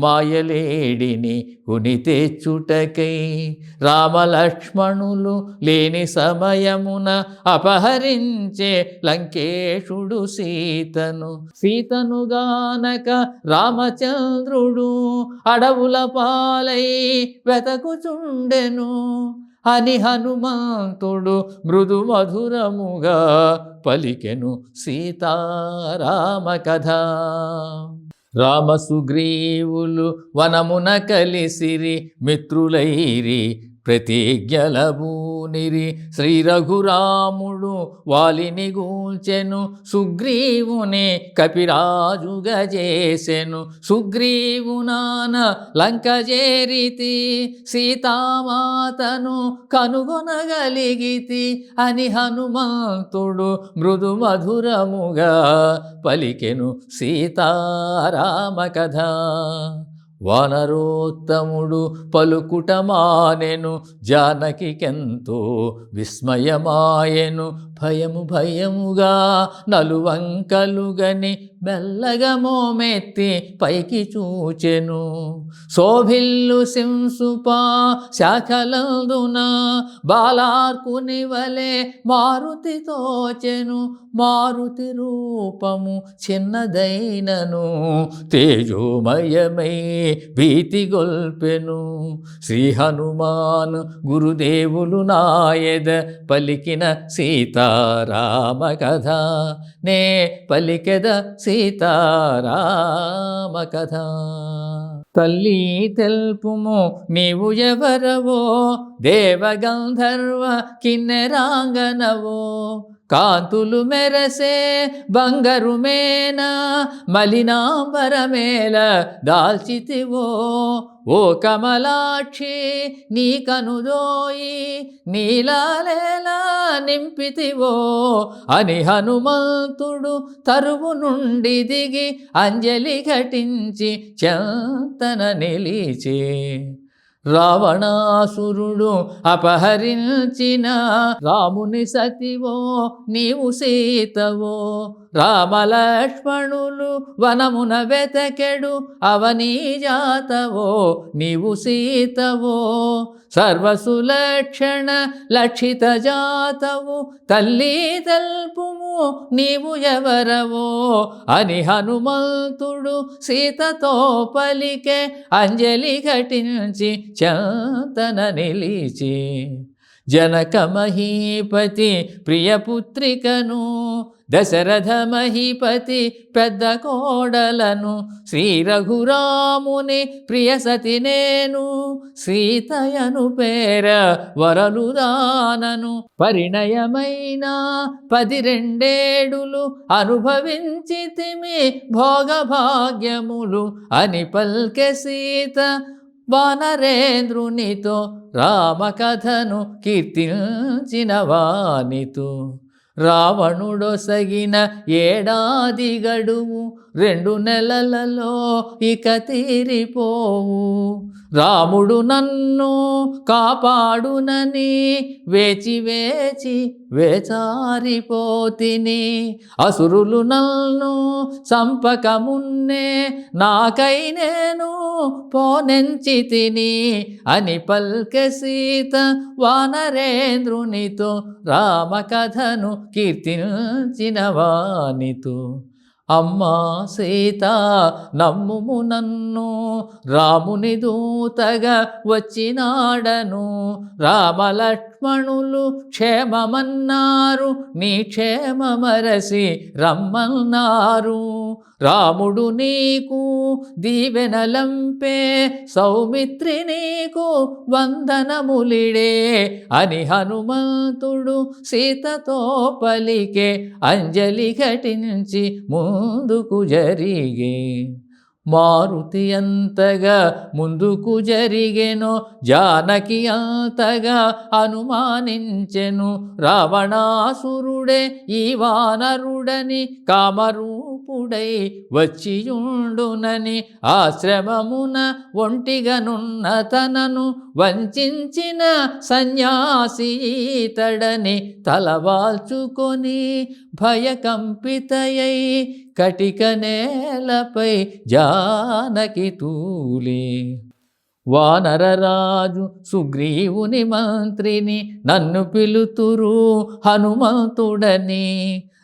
మాయలేడిని కొని తెచ్చుటకై. రామలక్ష్మణులు లేని సమయమున అపహరించే లంకేశుడు సీతను. సీతను గానక రామచంద్రుడు అడవుల పాలై వెతకుచుండెను అని హనుమంతుడు మృదు మధురముగా పలికెను సీతారామ కథ. రామ సుగ్రీవులు వనమున కలిసిరి మిత్రులైరి ప్రతిజ్ఞలబూనిరి. శ్రీ రఘురాముడు వాలిని గూల్చెను సుగ్రీవుని కపిరాజుగా చేసెను. సుగ్రీవునాన లంక చేరితి సీతామాతను కనుగొనగలిగితి అని హనుమంతుడు మృదు మధురముగా పలికెను సీతారామ కథ. వానరోత్తముడు పలుకుట మానెను జానకికెంతో విస్మయమాయెను. భయముగా నలువంకలుగని మెల్లగా మోమెత్తి పైకి చూచెను. శోభిల్లు సింసుపా శాఖలందున బాలార్కుని వలె మారుతి తోచెను. మారుతి రూపము చిన్నదైనను తేజోమయమై భీతి గొల్పెను. శ్రీ హనుమాన్ గురుదేవులు నాయద పలికిన సీతారామ కథ. నే పలికెద సీతారామ కథ. తల్లి తెల్పుము నీవు ఎవరవో, దేవగంధర్వ కిన్నెరాంగనవో. కాంతులు మెరసే బంగారు మేనా మలినాంబరమేల దాల్చితివో. ఓ కమలాక్షి నీ కనుదోయి నీలాలేలా నింపితివో అని హనుమంతుడు తరువు నుండి దిగి అంజలి ఘటించి చెంతన నిలిచే. రావణాసురుడు అపహరించిన రాముని సతివో నీవు సీతవో. రామలక్ష్మణులు వనమున వెతకెడు అవనీ జాతవో నీవు సీతవో. సర్వసులక్షణ లక్షిత జాతవు తల్లి తెల్పుము నీవు ఎవరవో అని హనుమంతుడు సీతతో పలికే అంజలి ఘటించి చెంతన నిలిచి. జనక మహీపతి ప్రియపుత్రికను దశరథ మహీపతి పెద్ద కోడలను శ్రీ రఘురాముని ప్రియసతి నేను సీతయను పేర వరలుదానను. పరిణయమైన 12 అనుభవించితిమి భోగభాగ్యములు అని పల్కె సీత వానరేంద్రునితో రామకథను కీర్తించిన వానితో. రావణుడొసగిన 7 గడువు 2 నెలలలో ఇక తీరిపోవు. రాముడు నన్ను కాపాడునని వేచి వేచారిపోతిని. అసురులు నన్ను సంపకమున్నే నాకై నేను పోనెంచి తిని అని పల్కె సీత వానరేంద్రునితో రామకథను కీర్తించిన వానితో. అమ్మా సీత నమ్ముము నన్ను, రాముని దూతగా వచ్చినాడను. రామలక్ష్మణులు క్షేమమన్నారు, నీ క్షేమమరసి రమ్మన్నారు. రాముడు నీకు దీవెనలంపే, సౌమిత్రి నీకు వందనములిడే అని హనుమంతుడు సీతతో పలికే. అంజలి ఘటించి ముందుకు జరిగే. మారుతి అంతగా ముందుకు జరిగెను, జానకి అంతగా అనుమానించెను. రావణాసురుడే ఈ వానరుడని, కామరూపుడై వచ్చియుండునని, ఆశ్రమమున ఒంటిగనున్న తనను వంచిన సన్యాసి ఈతడని తలవాల్చుకొని భయకంపితయై కటిక నేలపై జానకి తూలి. వానరరాజు సుగ్రీవుని మంత్రిని, నన్ను పిలుతురు హనుమంతుడని.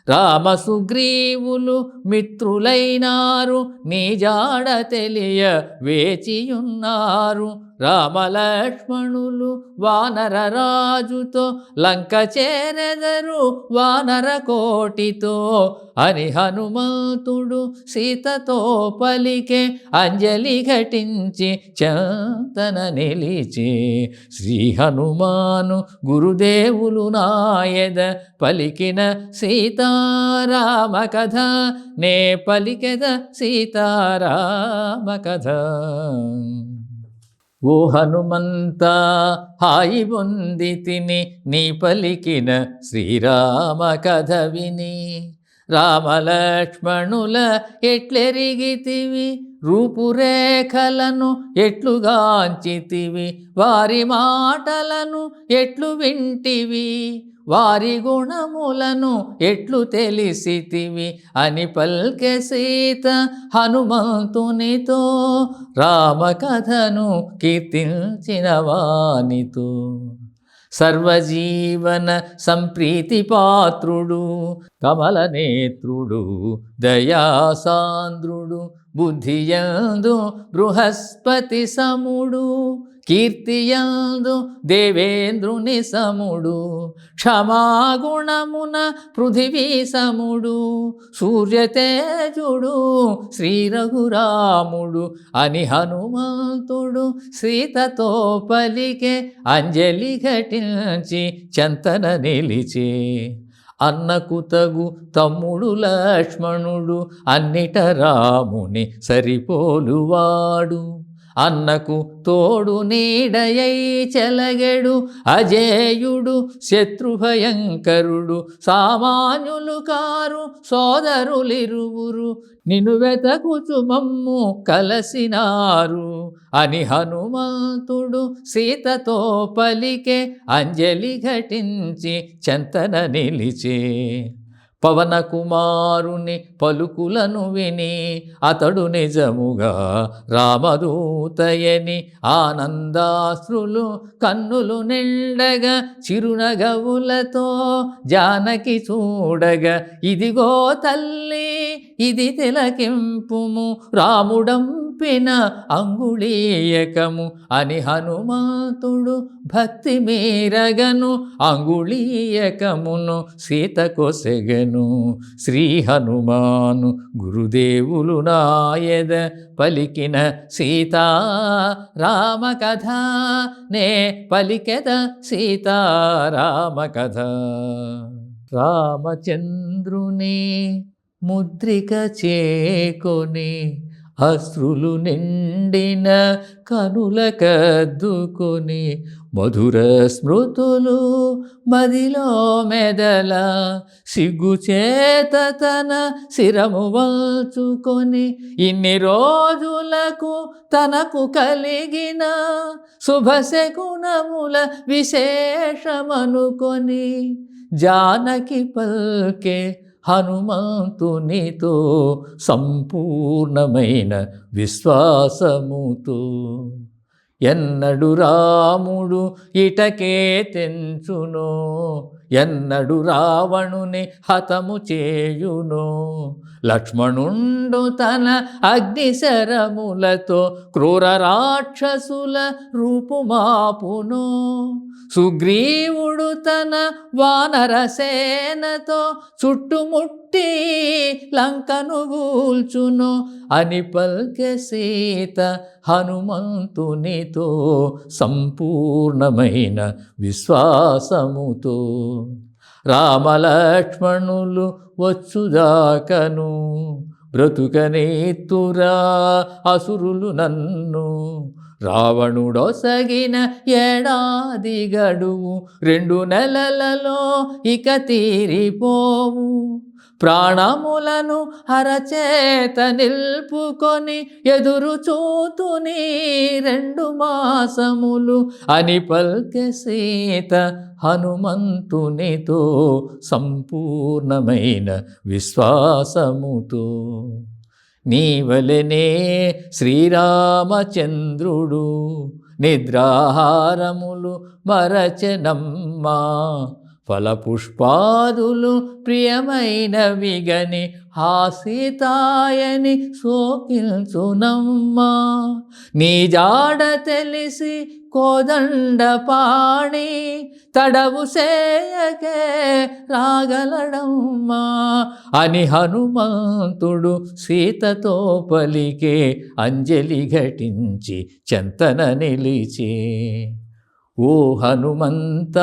రామ సుగ్రీవులు మిత్రులైనారు, నీ జాడ తెలియ వేచియున్నారు. రామలక్ష్మణులు వానరరాజుతో లంక చేరెదరు వానర కోటితో అని హనుమంతుడు సీతతో పలికే. అంజలి ఘటించి చంతన నిలిచి, శ్రీ హనుమాను గురుదేవులు నాయద పలికిన సీతారామ కథ, నే పలికెద సీతారామ కథ. ఓ హనుమంత హాయి పొందితిని, నీ పలికిన శ్రీరామ కథ విని. రామలక్ష్మణుల ఎట్లెరిగితివి, రూపురేఖలను ఎట్లుగాంచితివి, వారి మాటలను ఎట్లు వింటివి, వారి గుణములను ఎట్లు తెలిసితివి అని పల్కె సీత హనుమంతునితో. రామకథను కీర్తించిన వానితో. సర్వజీవన సంప్రీతి పాత్రుడు, కమలనేత్రుడు, దయాసాంద్రుడు, బుద్ధియందు బృహస్పతి సముడు, కీర్తియందు దేవేంద్రుని సముడు, క్షమాగుణమున పృథివీ సముడు, సూర్యతేజుడు శ్రీ రఘురాముడు అని హనుమంతుడు సీతతో పలికే. అంజలి ఘటించి చెంతన నిలిచే. అన్నకు తగు తమ్ముడు లక్ష్మణుడు, అన్నిట రాముని సరిపోలువాడు. అన్నకు తోడు నీడయై చెలగెడు అజేయుడు, శత్రుభయంకరుడు, సామాన్యులు కారు సోదరులిరువురు, నిన్ను వెతకుచు మమ్ము కలసినారు అని హనుమంతుడు సీతతో పలికే. అంజలి ఘటించి చెంతన నిలిచే. పవన కుమారుని పలుకులను విని, అతడు నిజముగా రామదూతయని ఆనందాశ్రులు కన్నులు నిండగా, చిరునగవులతో జానకి చూడగా, ఇదిగో తల్లి ఇది తిలకింపుము, రాముడంపిన అంగుళీయకము అని హనుమంతుడు భక్తి మీరగను. అంగుళీయకమును సీత కొసెగను. శ్రీ హనుమాను గురుదేవులు నాయద పలికిన సీతారామ కథ, నే పలికెద సీతారామ కథ. రామచంద్రుని ముద్రిక చేకొని, అశ్రులు నిండిన కనుల కద్దుకొని, మధుర స్మృతులు మదిలో మెదల, సిగ్గుచేత తన శిరము వంచుకొని, ఇన్ని రోజులకు తనకు కలిగిన శుభశకునముల విశేషమనుకొని, జానకి పల్కే హనుమంతునితో సంపూర్ణమైన విశ్వాసముతో. ఎన్నడు రాముడు ఇటకే తెంచునో, ఎన్నడు రావణుని హతము చేయునో. లక్ష్మణుండు తన అగ్నిశరములతో క్రూర రాక్షసుల రూపుమాపునో. సుగ్రీవుడు తన వానరసేనతో చుట్టుముట్టి లంకను గూల్చును అని పల్కె సీత హనుమంతునితో సంపూర్ణమైన విశ్వాసముతో. రామలక్ష్మణులు వచ్చుదాకను బ్రతుకనేత్తురా అసురులు నన్ను. రావణుడొసగిన ఏడాది గడువు 2 నెలలలో ఇక తీరిపోవు. ప్రాణములను అరచేత నిల్పుకొని ఎదురు చూతుని 2 మాసములు అని పల్కె సీత హనుమంతునితో సంపూర్ణమైన విశ్వాసముతో. నీవలనే శ్రీరామచంద్రుడు నిద్రాహారములు మరచనమ్మా. ఫలపుష్పాదులు ప్రియమైనవి గని ఆ సీతాయని శోకించునమ్మా. నీ జాడ తెలిసి కోదండపాణి తడవు సేయకే రాగలడమ్మా అని హనుమంతుడు సీతతో పలికే అంజలి ఘటించి చెంతన నిలిచే. ఓ హనుమంత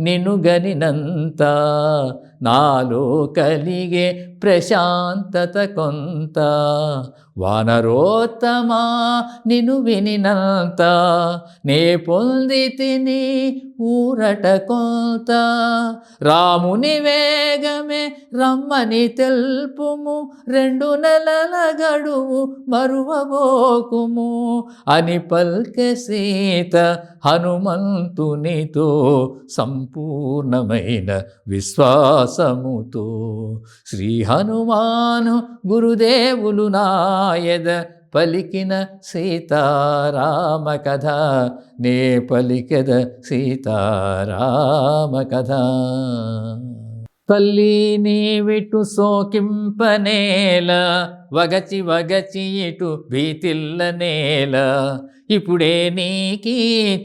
నిన్ను గనినంత నాలో కలిగే ప్రశాంతత కొంత. వానరోత్తమా నిన్ను వినినంత నే పొందితిని ఊరట కొంత. రాముని వేగమే రమ్మని తెల్పుము 2 నెలల గడువు మరువబోకుము అని పల్కె సీత హనుమంతునితో సంపూర్ణమైన విశ్వాసముతో. శ్రీ హనుమాను గురుదేవులు నాయద పలికిన సీతారామ కథ నే పలికెద సీతారామ కథ. తల్లి నీవిటు సోకింపనేల వగచి వగచి ఇటు భీతిల్లనేల. ఇప్పుడే నీకీ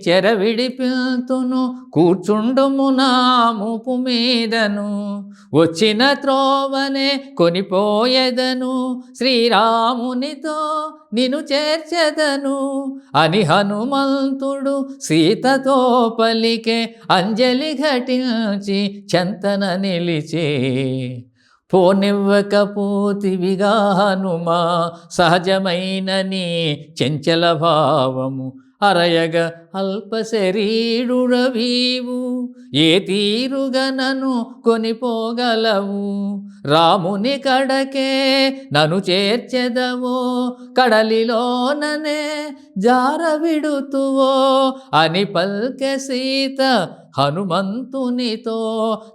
చెర విడిపిల్తును కూర్చుండుము నా మూపు మీదను. వచ్చిన త్రోవనే కొనిపోయేదను శ్రీరామునితో నిన్ను చేర్చెదను అని హనుమంతుడు సీతతో పలికే అంజలి ఘటించి చెంతన నిలిచే. పోనివ్వకపోతివిగా హనుమా సహజమైన నీ చెంచల భావము. అరయగ అల్ప శరీరుడవీవు ఏ తీరుగా నన్ను కొనిపోగలవు. రాముని కడకే నన్ను చేర్చెదవో కడలిలోననే జార విడుతువో అని పల్కె సీత హనుమంతునితో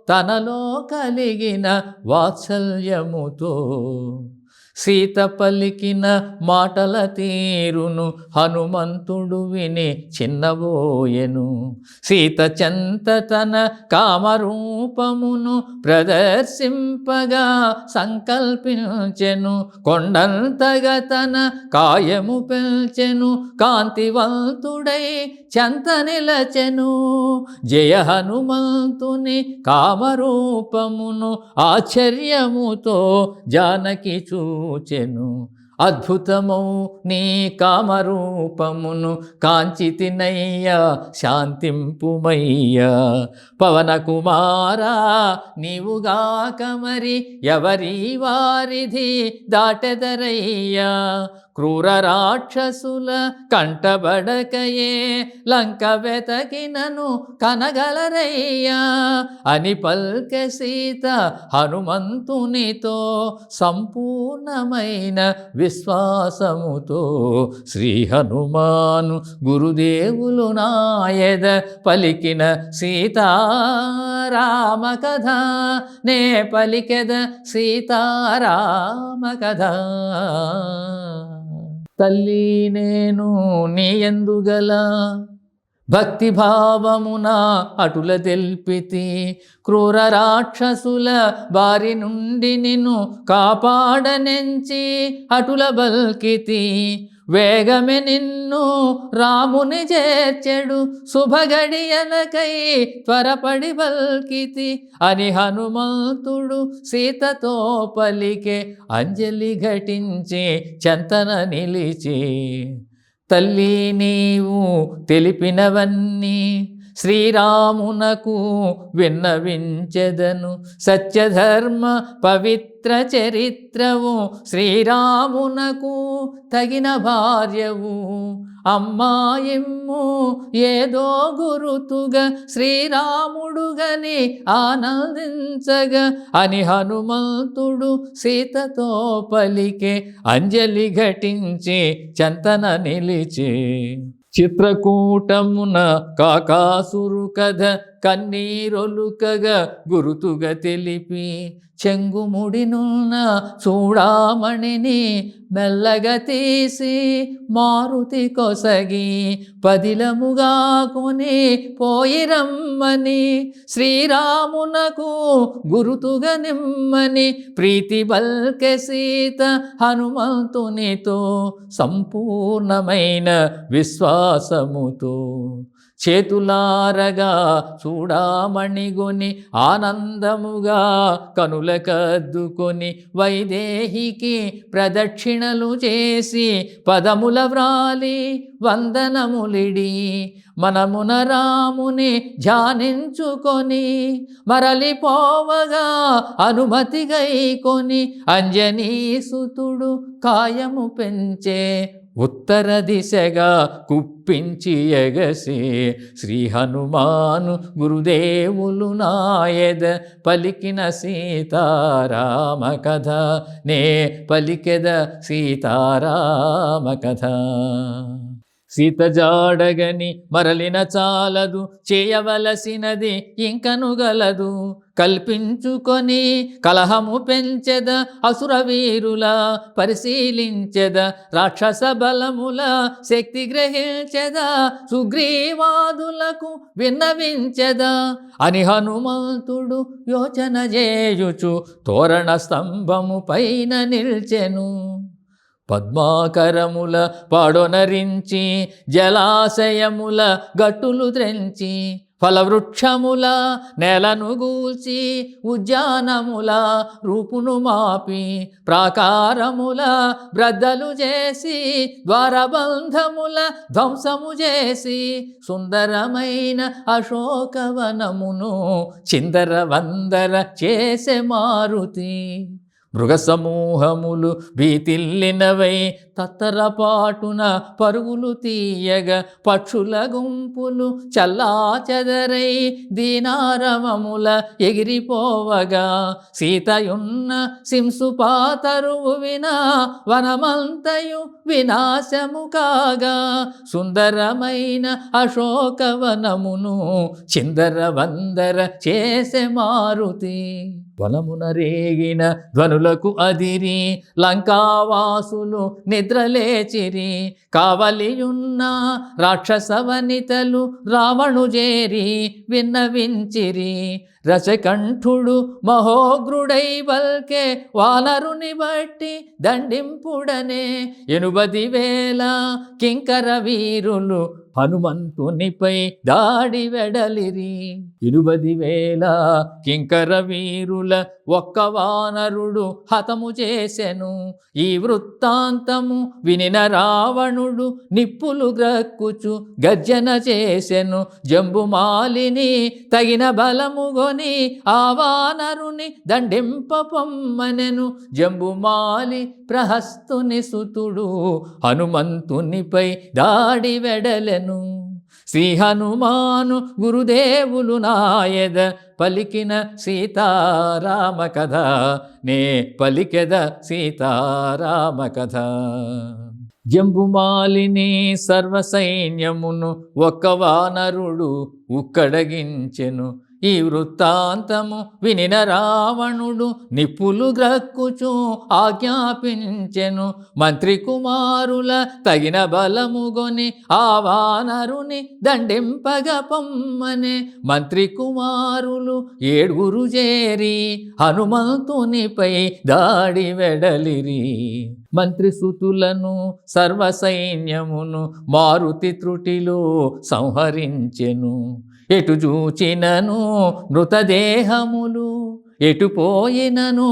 తనలో కలిగిన వాత్సల్యముతో. సీత పలికిన మాటల తీరును హనుమంతుడు విని చిన్నబోయెను. సీత చెంత తన కామరూపమును ప్రదర్శింపగా సంకల్పించెను. కొండంతగా తన కాయము పెంచెను కాంతివంతుడై చెంత నిలచెను. జయ హనుమంతుని కామరూపమును ఆశ్చర్యముతో జానకి చూచెను. అద్భుతమౌ నీ కామరూపమును కాంచితినయ్యా శాంతింపుమయ్యా. పవన కుమారా నీవుగాక మరి ఎవరి వారిధి దాటెదరయ్యా. క్రూర రాక్షసుల కంటబడకయే లంక వెతకినను కనగలరయ్యా అని పల్కె సీత హనుమంతునితో సంపూర్ణమైన విశ్వాసముతో. శ్రీ హనుమాను గురుదేవులు నాయద పలికిన సీతారామ కథ నే పలికెద సీతారామ కథ. తల్లి నేను నీ యందు గల భక్తిభావమున అటుల తెల్పితి. క్రూర రాక్షసుల బారి నుండి నిన్ను కాపాడనెంచి అటుల బల్కితి. వేగమే నిన్ను రాముని చేర్చెడు శుభగడియలకై త్వరపడి బల్కితి అని హనుమంతుడు సీతతో పలికే. అంజలి ఘటించి చెంతన నిలిచి, తల్లి నీవు తెలిపినవన్నీ శ్రీరామునకు విన్నవించెదను. సత్యధర్మ పవిత్ర చరిత్రవు శ్రీరామునకు తగిన భార్యవు. అమ్మాయిమ్ము ఏదో గురుతుగా శ్రీరాముడుగని ఆనందించగా అని హనుమంతుడు సీతతో పలికే. అంజలి ఘటించి చెంతన నిలిచి, చిత్రకూటమున కాకాసురు కథ కన్నీరొలుకగా గురుతుగా తెలిపి, చెంగుముడినున్న చూడామణిని మెల్లగా తీసి మారుతి కొసగి పదిలముగా కొని పోయి రమ్మని శ్రీరామునకు గురుతుగా నిమ్మని ప్రీతి బల్కె సీత హనుమంతునితో సంపూర్ణమైన విశ్వాసముతో. చేతులారగా చూడామణిగొని ఆనందముగా కనులకద్దుకొని వైదేహికి ప్రదక్షిణలు చేసి పదముల వ్రాలి వందనములిడి మనమున రాముని ధ్యానించుకొని మరలిపోవగా అనుమతి గైకొని అంజనీసుతుడు కాయము పెంచే ఉత్తర దిశగా కుప్పించి ఎగసి. శ్రీ హనుమాను గురుదేవులు నాయద పలికిన సీతారామ కథ నే పలికెద సీతారామ కథ. సీత జాడగని మరలిన చాలదు, చేయవలసినది ఇంకను గలదు. కల్పించుకొని కలహము పెంచెద అసుర వీరుల పరిశీలించెద. రాక్షస బలముల శక్తి గ్రహించెద సుగ్రీవాదులకు విన్నవించెద అని హనుమంతుడు యోచన చేయుచు తోరణ స్తంభము పైన నిల్చెను. పద్మాకరముల పాడొనరించి జలాశయముల గట్టులు త్రెంచి ఫలవృక్షముల నేలను గూల్చి ఉద్యానముల రూపును మాపి ప్రాకారముల బ్రద్దలు చేసి ద్వారబంధముల ధ్వంసము చేసి సుందరమైన అశోకవనమును చిందర వందర చేసే మారుతి. మృగ సమూహములు భీతిల్లినవై తత్తరపాటున పరుగులు తీయగా పక్షుల గుంపులు చల్లాచెదరై దీనారమముల ఎగిరిపోవగా సీతయున్న సింసుపాతరువు వినా వనమంతయు వినాశము కాగా సుందరమైన అశోకవనమును చిందర వందర చేసే మారుతి. వనమున రేగిన ధ్వనులకు అదిరి లంకావాసులు నిద్రలేచిరి. కావలియున్న రాక్షస వనితలు రావణు చేరి విన్నవించిరి. రసకంఠుడు మహోగ్రుడై బల్కే వానరుని బట్టి దండింపుడనే 80,000 కింకర వీరులు హనుమంతునిపై దాడి వెడలిరి. 80,000 కింకర వీరుల ఒక్క వానరుడు హతము చేసెను. ఈ వృత్తాంతము వినిన రావణుడు నిప్పులు గ్రక్కుచు గర్జన చేసెను. జంబుమాలిని తగిన బలముగొని ఆ వానరుని దండింప పొమ్మనెను. జంబుమాలి ప్రహస్తుని సుతుడు హనుమంతునిపై దాడి వెడలెను. శ్రీ హనుమాను గురుదేవులు నాయద పలికిన సీతారామ కథ నే పలికెద సీతారామ కథ. జంబుమాలిని సర్వసైన్యమును ఒక్క వానరుడు ఉక్కడగించెను. ఈ వృత్తాంతము వినిన రావణుడు నిప్పులు గ్రక్కుచు ఆజ్ఞాపించెను. మంత్రి కుమారుల తగిన బలముగొని ఆ వానరుని దండింపగ పొమ్మనే. మంత్రి కుమారులు 7 చేరి హనుమంతునిపై దాడి వెడలిరి. మంత్రి సుతులను సర్వసైన్యమును మారుతి త్రుటిలో సంహరించెను. ఎటు చూచినను మృతదేహములు, ఎటు పోయినను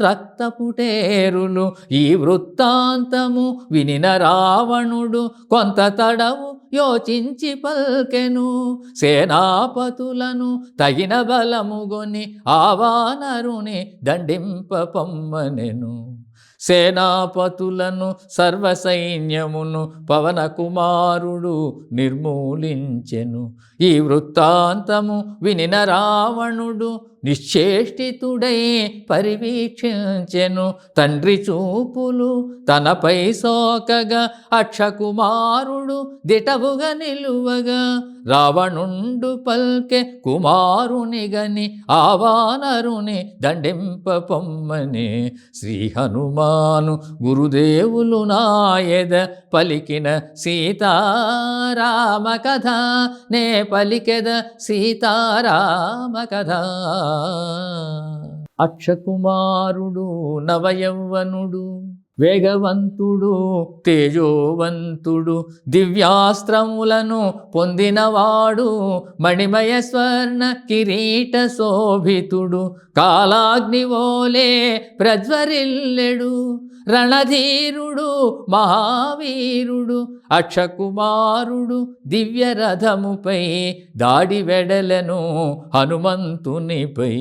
రక్తపుటేరులు. ఈ వృత్తాంతము వినిన రావణుడు కొంత తడవు యోచించి పల్కెను. సేనాపతులను తగిన బలముగొని ఆ వానరుని దండింప పొమ్మనెను. సేనాపతులను సర్వసైన్యమును పవన కుమారుడు నిర్మూలించెను. ఈ వృత్తాంతము వినిన రావణుడు నిశ్చేష్టితుడై పరివీక్షించెను. తండ్రి చూపులు తనపై సోకగా అక్షకుమారుడు దిటవుగా నిలువగా. రావణుండు పల్కె కుమారుని గని ఆ వానరుని దండింప పొమ్మని. శ్రీ హనుమాను గురుదేవులు నాయద పలికిన సీతారామ కథ, నే పలికెద సీతారామ కథ. అక్షకుమారుడు నవయౌవనుడు, వేగవంతుడు, తేజోవంతుడు, దివ్యాస్త్రములను పొందినవాడు, మణిమయ స్వర్ణ కిరీట శోభితుడు, కాలాగ్నివోలే ప్రజ్వరిల్లెడు, రణధీరుడు, మహావీరుడు. అక్షకుమారుడు దివ్య రథముపై దాడి వెడలను హనుమంతునిపై.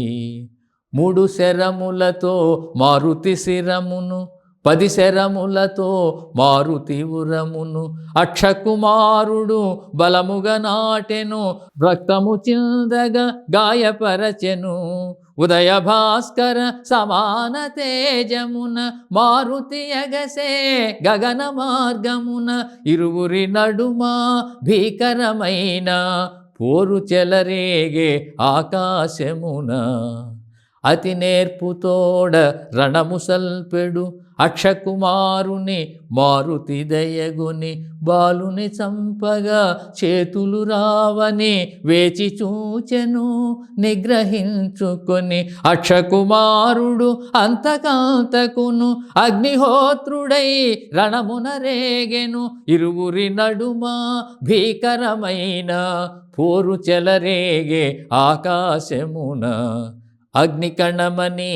3 శరములతో మారుతి శిరమును, 10 శరములతో మారుతి ఉరమును. అక్షకుమారుడు బలముగా నాటెను, రక్తము చిందగా గాయపరచెను. ఉదయ భాస్కర సమాన తేజమున మారుతి ఎగసే గగన మార్గమున. ఇరువురి నడుమ భీకరమైన పోరు చెలరేగే ఆకాశమున. అతి నేర్పుతోడ రణముసల్పెడు అక్షకుమారుని మారుతి దయగుని. బాలుని చంపగా చేతులు రావని వేచి చూచెను నిగ్రహించుకొని. అక్షకుమారుడు అంతకాంతకును అగ్నిహోత్రుడై రణమున రేగెను. ఇరువురి నడుమ భీకరమైన పోరు చెలరేగే ఆకాశమున. అగ్నికణమని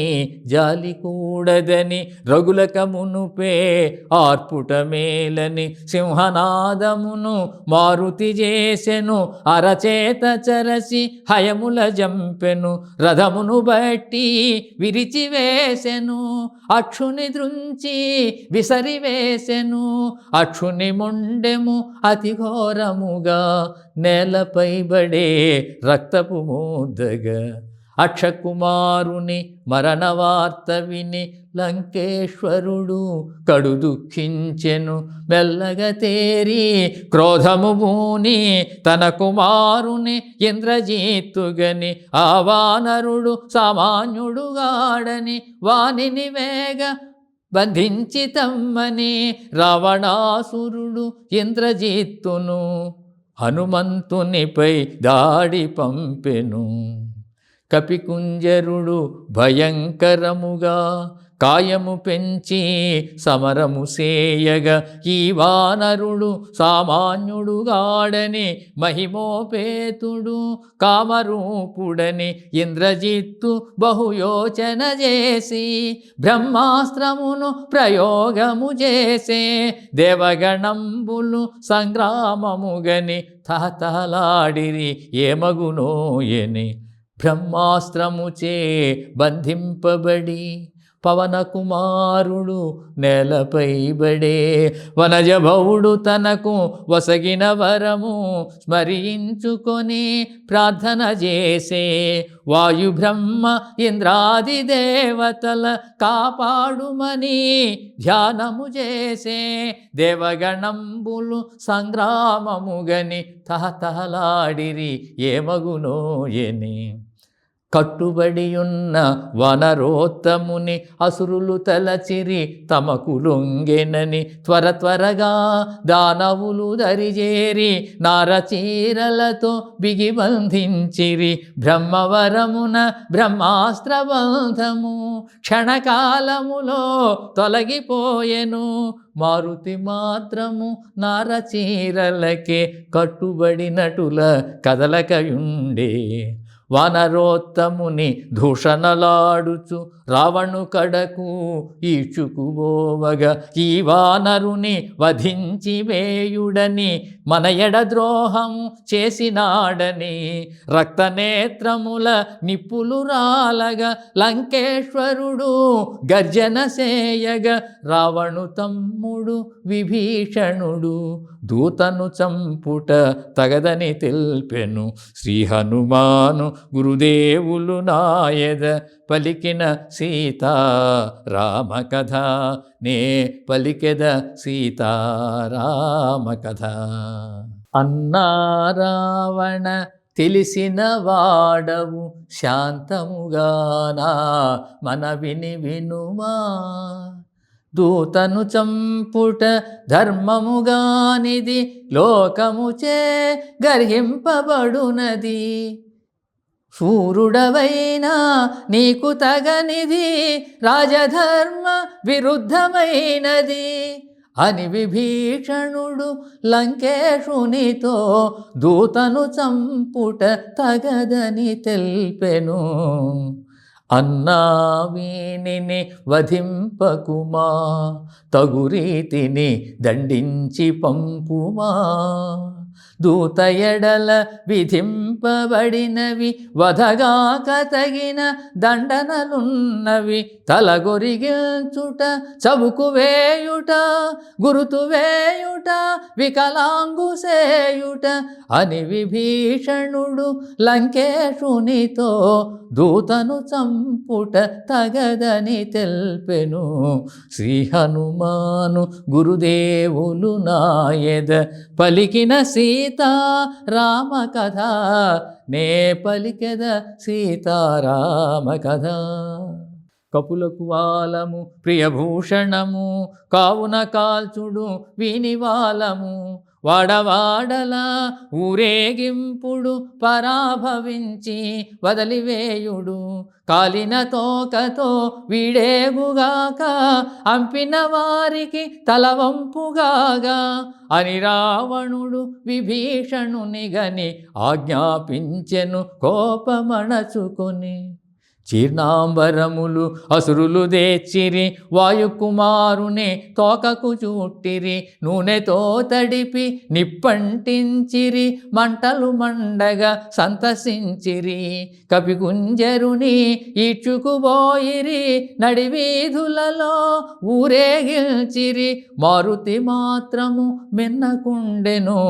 జాలి కూడదని రగులక మునుపే ఆర్పుట మేలని. సింహనాదమును మారుతి చేసెను, అరచేత చరసి హయముల జంపెను. రథమును బట్టి విరిచివేసెను, అక్షుని దృంచి విసరివేసెను. అక్షుని మొండెము అతి ఘోరముగా నేలపై బడే రక్తపు మోదగా. అక్షకుమారుని మరణ వార్త విని లంకేశ్వరుడు కడు దుఃఖించెను. మెల్లగా తేరి క్రోధము పూని తన కుమారుని ఇంద్రజిత్తుగని. ఆ వానరుడు సామాన్యుడుగాడని వానిని వేగ బంధించి తమ్మని. రావణాసురుడు ఇంద్రజిత్తును హనుమంతునిపై దాడి పంపెను. కపికుంజరుడు భయంకరముగా కాయము పెంచి సమరము సేయగా. ఈ వానరుడు సామాన్యుడుగాడని మహిమోపేతుడు కామరూపుడని ఇంద్రజిత్తు బహుయోచన చేసి బ్రహ్మాస్త్రమును ప్రయోగము చేసే. దేవగణంబులు సంగ్రామముగని తహతహలాడిరి ఏమగునోయని. బ్రహ్మాస్త్రముచే బంధింపబడి పవన కుమారుడు నేలపై బడే. వనజభవుడు తనకు వసగిన వరము స్మరించుకొని ప్రార్థన చేసే. వాయు బ్రహ్మ ఇంద్రాది దేవతల కాపాడుమని ధ్యానము చేసే. దేవగణంబులు సంగ్రామముగని తహతహలాడిరి ఏమగునోయని. కట్టుబడియున్న వనరోత్తముని అసురులు తలచిరి తమకు లొంగెనని త్వరగా దానవులు దరిజేరి నారచీరలతో బిగిబంధించిరి బ్రహ్మవరమున బ్రహ్మాస్త్రబంధము క్షణకాలములో తొలగిపోయెను మారుతి మాత్రము నారచీరలకే కట్టుబడినటుల కదలకయుండే వానరోత్తముని దూషణలాడుచు రావణు కడకు ఈడ్చుకుపోవగా ఈ వానరుని వధించి వేయుడని మన ఎడద్రోహము చేసినాడని రక్తనేత్రముల నిప్పులు రాలగా లంకేశ్వరుడు గర్జన సేయగా రావణు తమ్ముడు విభీషణుడు దూతను చంపుట తగదని తెల్పెను శ్రీ హనుమాను గురుదేవులు నాయద పలికిన సీతారామ కథ నే పలికెద సీతారామ కథ. అన్నా రావణ తెలిసిన వాడవు శాంతముగానా మన వినుమా దూతను చంపుట ధర్మముగానిది లోకముచే గర్హింపబడునది శూరుడవైనా నీకు తగనిది రాజధర్మ విరుద్ధమైనది అని విభీషణుడు లంకేశునితో దూతను చంపుట తగదని తెల్పెను అన్నా వీనిని వధింపకుమా తగురీతిని దండించి పంపుమా దూత ఎడల విధింపబడినవి వధగాక తగిన దండనలున్నవి తలగొరిగించుట చవుకు వేయుట గురుతు వేయుట వికలాంగు సేయుట అని విభీషణుడు లంకేశునితో దూతను చంపుట తగదని తెల్పెను శ్రీ హనుమాను గురుదేవులు నాయద పలికిన సీతారామ కథ నే పలికెద సీతారామ కథ. కపులకు వాలము ప్రియభూషణము కావున కాల్చుడు వీనివాలము వాడవాడలా ఊరేగింపుడు పరాభవించి వదిలివేయుడు కాలిన తోకతో వీడేగుగాక అంపిన వారికి తలవంపుగాగా అని రావణుడు విభీషణునిగని ఆజ్ఞాపించెను కోపమణచుకొని చీర్ణాంబరములు అసురులు దేచ్చిరి వాయుకుమారుని తోకకు చుట్టిరి నూనెతో తడిపి నిప్పంటించిరి మంటలు మండగా సంతసించిరి కపిగుంజరుని ఈడ్చుకుపోయిరి నడివీధులలో ఊరేగిల్చిరి మారుతి మాత్రము మిన్నకుండెను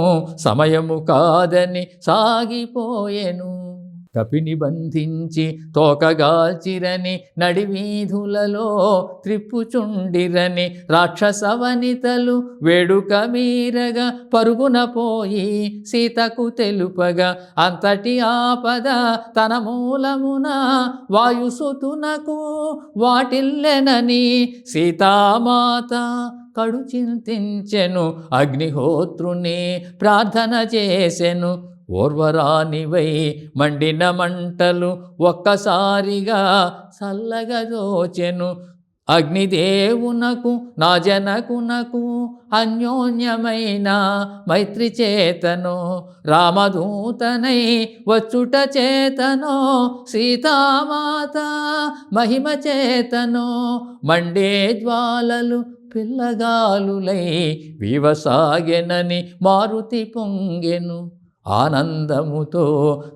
సమయము కాదని సాగిపోయెను కపిని బంధించి తోకగాల్చిరని నడివీధులలో త్రిప్పుచుండిరని రాక్షసవనితలు వేడుక మీరగా పరుగున పోయి సీతకు తెలుపగా అంతటి ఆపద తన మూలమున వాయుసుతునకు వాటిల్లెనని సీతామాత కడు చింతించెను అగ్నిహోత్రుని ప్రార్థన చేసెను ఓర్వరానివై మండిన మంటలు ఒక్కసారిగా చల్లగా దోచెను అగ్నిదేవునకు నా జనకునకు అన్యోన్యమైన మైత్రి చేతను రామదూతనై వచ్చుట చేతనో సీతామాత మహిమ చేతనో మండే జ్వాలలు పిల్లగాలులై వివసాగెనని మారుతి పొంగెను ఆనందముతో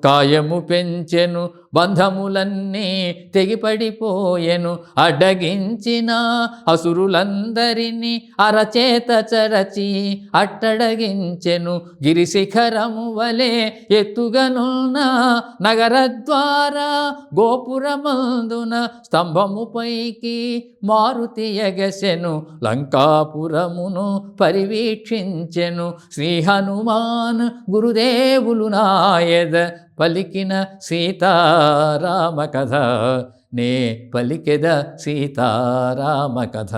కాయము పెంచెను బంధములన్నీ తెగిపడిపోయెను అడ్డగించిన అసురులందరినీ అరచేత చరచి అట్టడగించెను గిరిశిఖరము వలె ఎత్తుగనున్న నగరద్వార గోపురమందున స్తంభముపైకి మారుతి ఎగసెను లంకాపురమును పరివీక్షించెను శ్రీ హనుమాన్ గురుదేవులు నాయద పలికిన సీతారామ కథ, నే పలికెద సీతారామ కథ.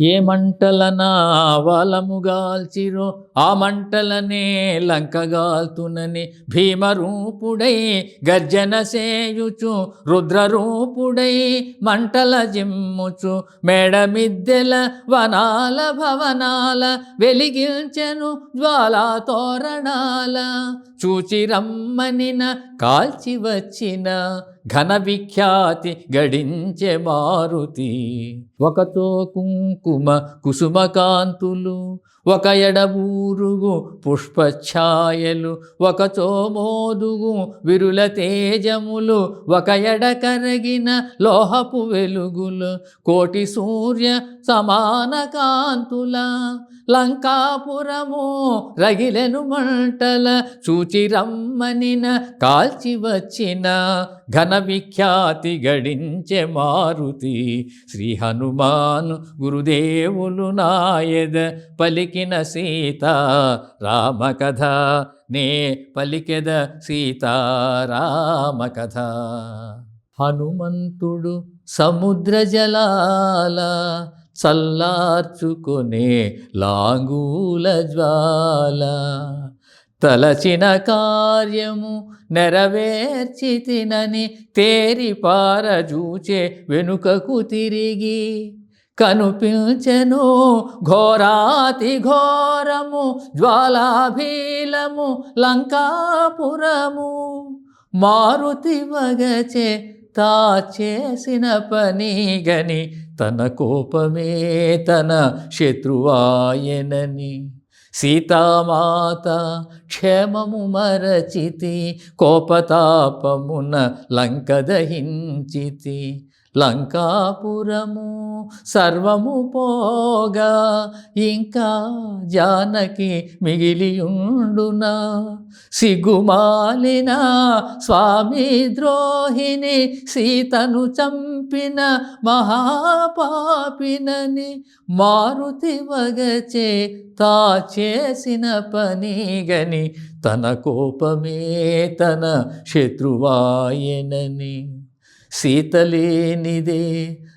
ఏ మంటల నా వాలముగాల్చిరో ఆ మంటలనే లంకగాల్తునని భీమరూపుడై గర్జన సేయుచు రుద్రరూపుడై మంటల జిమ్ముచు మేడమిద్దెల వనాల భవనాల వెలిగించెను జ్వాలా తోరణాల. చూచి రమ్మనిన కాల్చి వచ్చిన ఘన విఖ్యాతి గడించే మారుతి. ఒకతో కుంకుమ కుసుమకాంతులు ఒక ఎడబూరుగు పుష్పఛాయలు, ఒకచో మోదుగు విరుల తేజములు, ఒక ఎడ కరగిన లోహపు వెలుగులు, కోటి సూర్య సమాన కాంతుల. లంకాపురము రగిలెను మంటల చూచి రమ్మనిన కాల్చి వచ్చిన ఘన విఖ్యాతి గడించే మారుతి. శ్రీ హనుమాను గురుదేవులు నాయద పలికిన సీతారామ కథ, నే పలికెద సీతారామ కథ. హనుమంతుడు సముద్ర జలాల చల్లార్చుకునే లాంగూల జ్వాల. తలచిన కార్యము నెరవేర్చితినని తేరిపారజూచే వెనుకకు తిరిగి కనుపించెను ఘోరాతి ఘోరము జ్వాలాభీలము లంకాపురము. మారుతి వగచే తా చేసిన పని గని తన కోపమే తన శత్రువాయనని. సీతామాత క్షేమము మరచితి కోపతాపమున లంక దహించితి. లంకాపురము సర్వము పోగా ఇంకా జానకి మిగిలియుండునా. సిగ్గుమాలిన స్వామి ద్రోహిని సీతను చంపిన మహాపాపినని. మారుతి వగచే తా చేసిన పని గని తన కోపమే తన శత్రువాయనని. సీతలేనిదే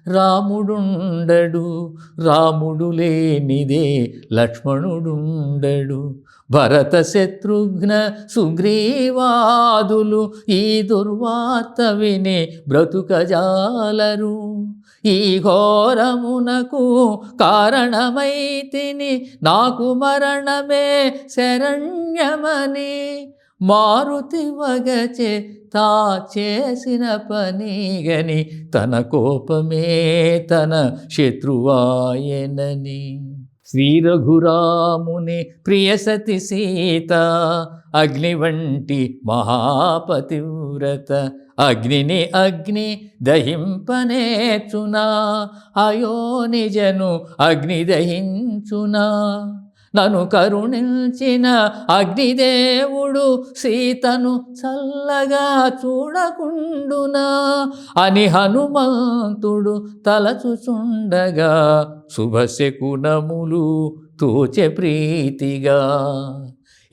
రాముడుండడు, రాముడు లేనిదే లక్ష్మణుడుండడు. భరత శత్రుఘ్న సుగ్రీవాదులు ఈ దుర్వార్త విని బ్రతుకజాలరు. ఈ ఘోరమునకు కారణమైతిని నాకు మరణమే శరణ్యమని. మారుతి వగచే తా చేసిన పని గని తన కోపమే తన శత్రువాయనని. శ్రీ రఘురాముని ప్రియసతి సీత అగ్ని వంటి మహాపతివ్రత. అగ్నిని అగ్ని దహింపనేర్చునా, అయో నిజను అగ్ని దహించునా. నన్ను కరుణించిన అగ్నిదేవుడు సీతను చల్లగా చూడకుండునా అని హనుమంతుడు తలచుచుండగా శుభశకునములు తోచె ప్రీతిగా.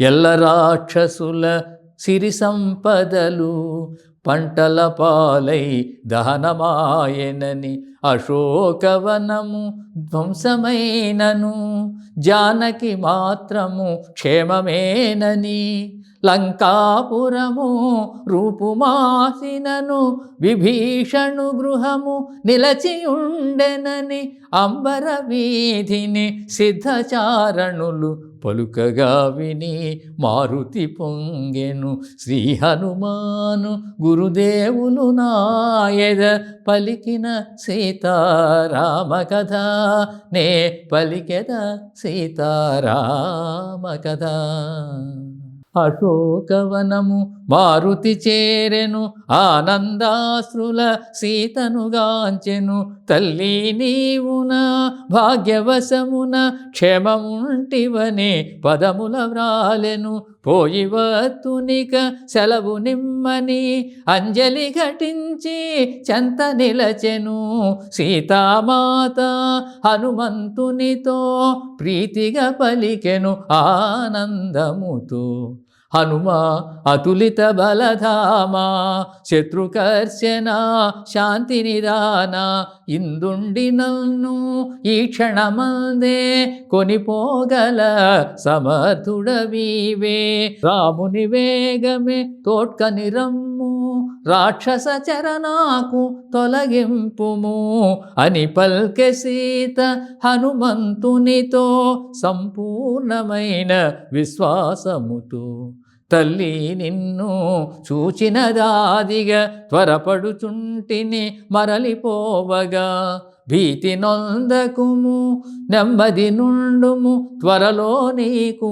ఎల్ల రాక్షసుల సిరి సంపదలు పంటల పాలై దహనమాయనని. అశోకవనము ధ్వంసమైనను జానకి మాత్రము క్షేమమేనని. లంకాపురము రూపుమాసినను విభీషణు గృహము నిలచియుండెనని. అంబర వీధిని సిద్ధచారణులు పలుకగా విని మారుతి పొంగెను. శ్రీ హనుమాను గురుదేవులు నాయద పలికిన సీతారామ కథ, నే పలికెద సీతారామ కథ. అశోకవనము మారుతి చేరెను ఆనందాశ్రుల సీతను గాంచెను. తల్లి నీవున భాగ్యవశమున క్షేమముంటివని పదముల వ్రాలెను. పోయివత్తునిక సెలవు నిమ్మని అంజలి ఘటించి చెంత నిలచెను. సీతామాత హనుమంతునితో ప్రీతిగా పలికెను ఆనందముతో. హనుమా అతులిత బలధామా శత్రుకర్షణ శాంతి నిదాన ఇందుండి నన్ను ఈ క్షణమందే కొనిపోగల సమర్థుడవీవే. రాముని వేగమే తోడ్కని రమ్ము రాక్షస చరణాకు తొలగింపుము అని పల్కె సీత హనుమంతునితో సంపూర్ణమైన విశ్వాసముతో. తల్లి నిన్ను చూచినదాదిగా త్వరపడుచుంటిని మరలిపోవగా. భీతి నొందకుము నెమ్మది నుండుము త్వరలో నీకు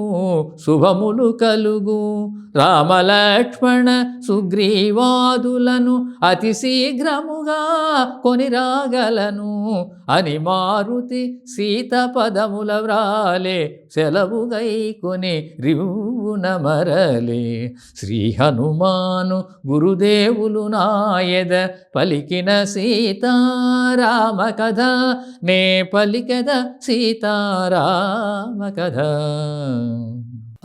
శుభములు కలుగు. రామలక్ష్మణ సుగ్రీవాదులను అతి శీఘ్రముగా కొనిరాగలను అని మారుతి సీత పదముల వ్రాలే సెలవుగై కొని రివున మరలే. శ్రీ హనుమాను గురుదేవులు నాయద పలికిన సీతారామ కథ నే పలికద సీతారామ కథ.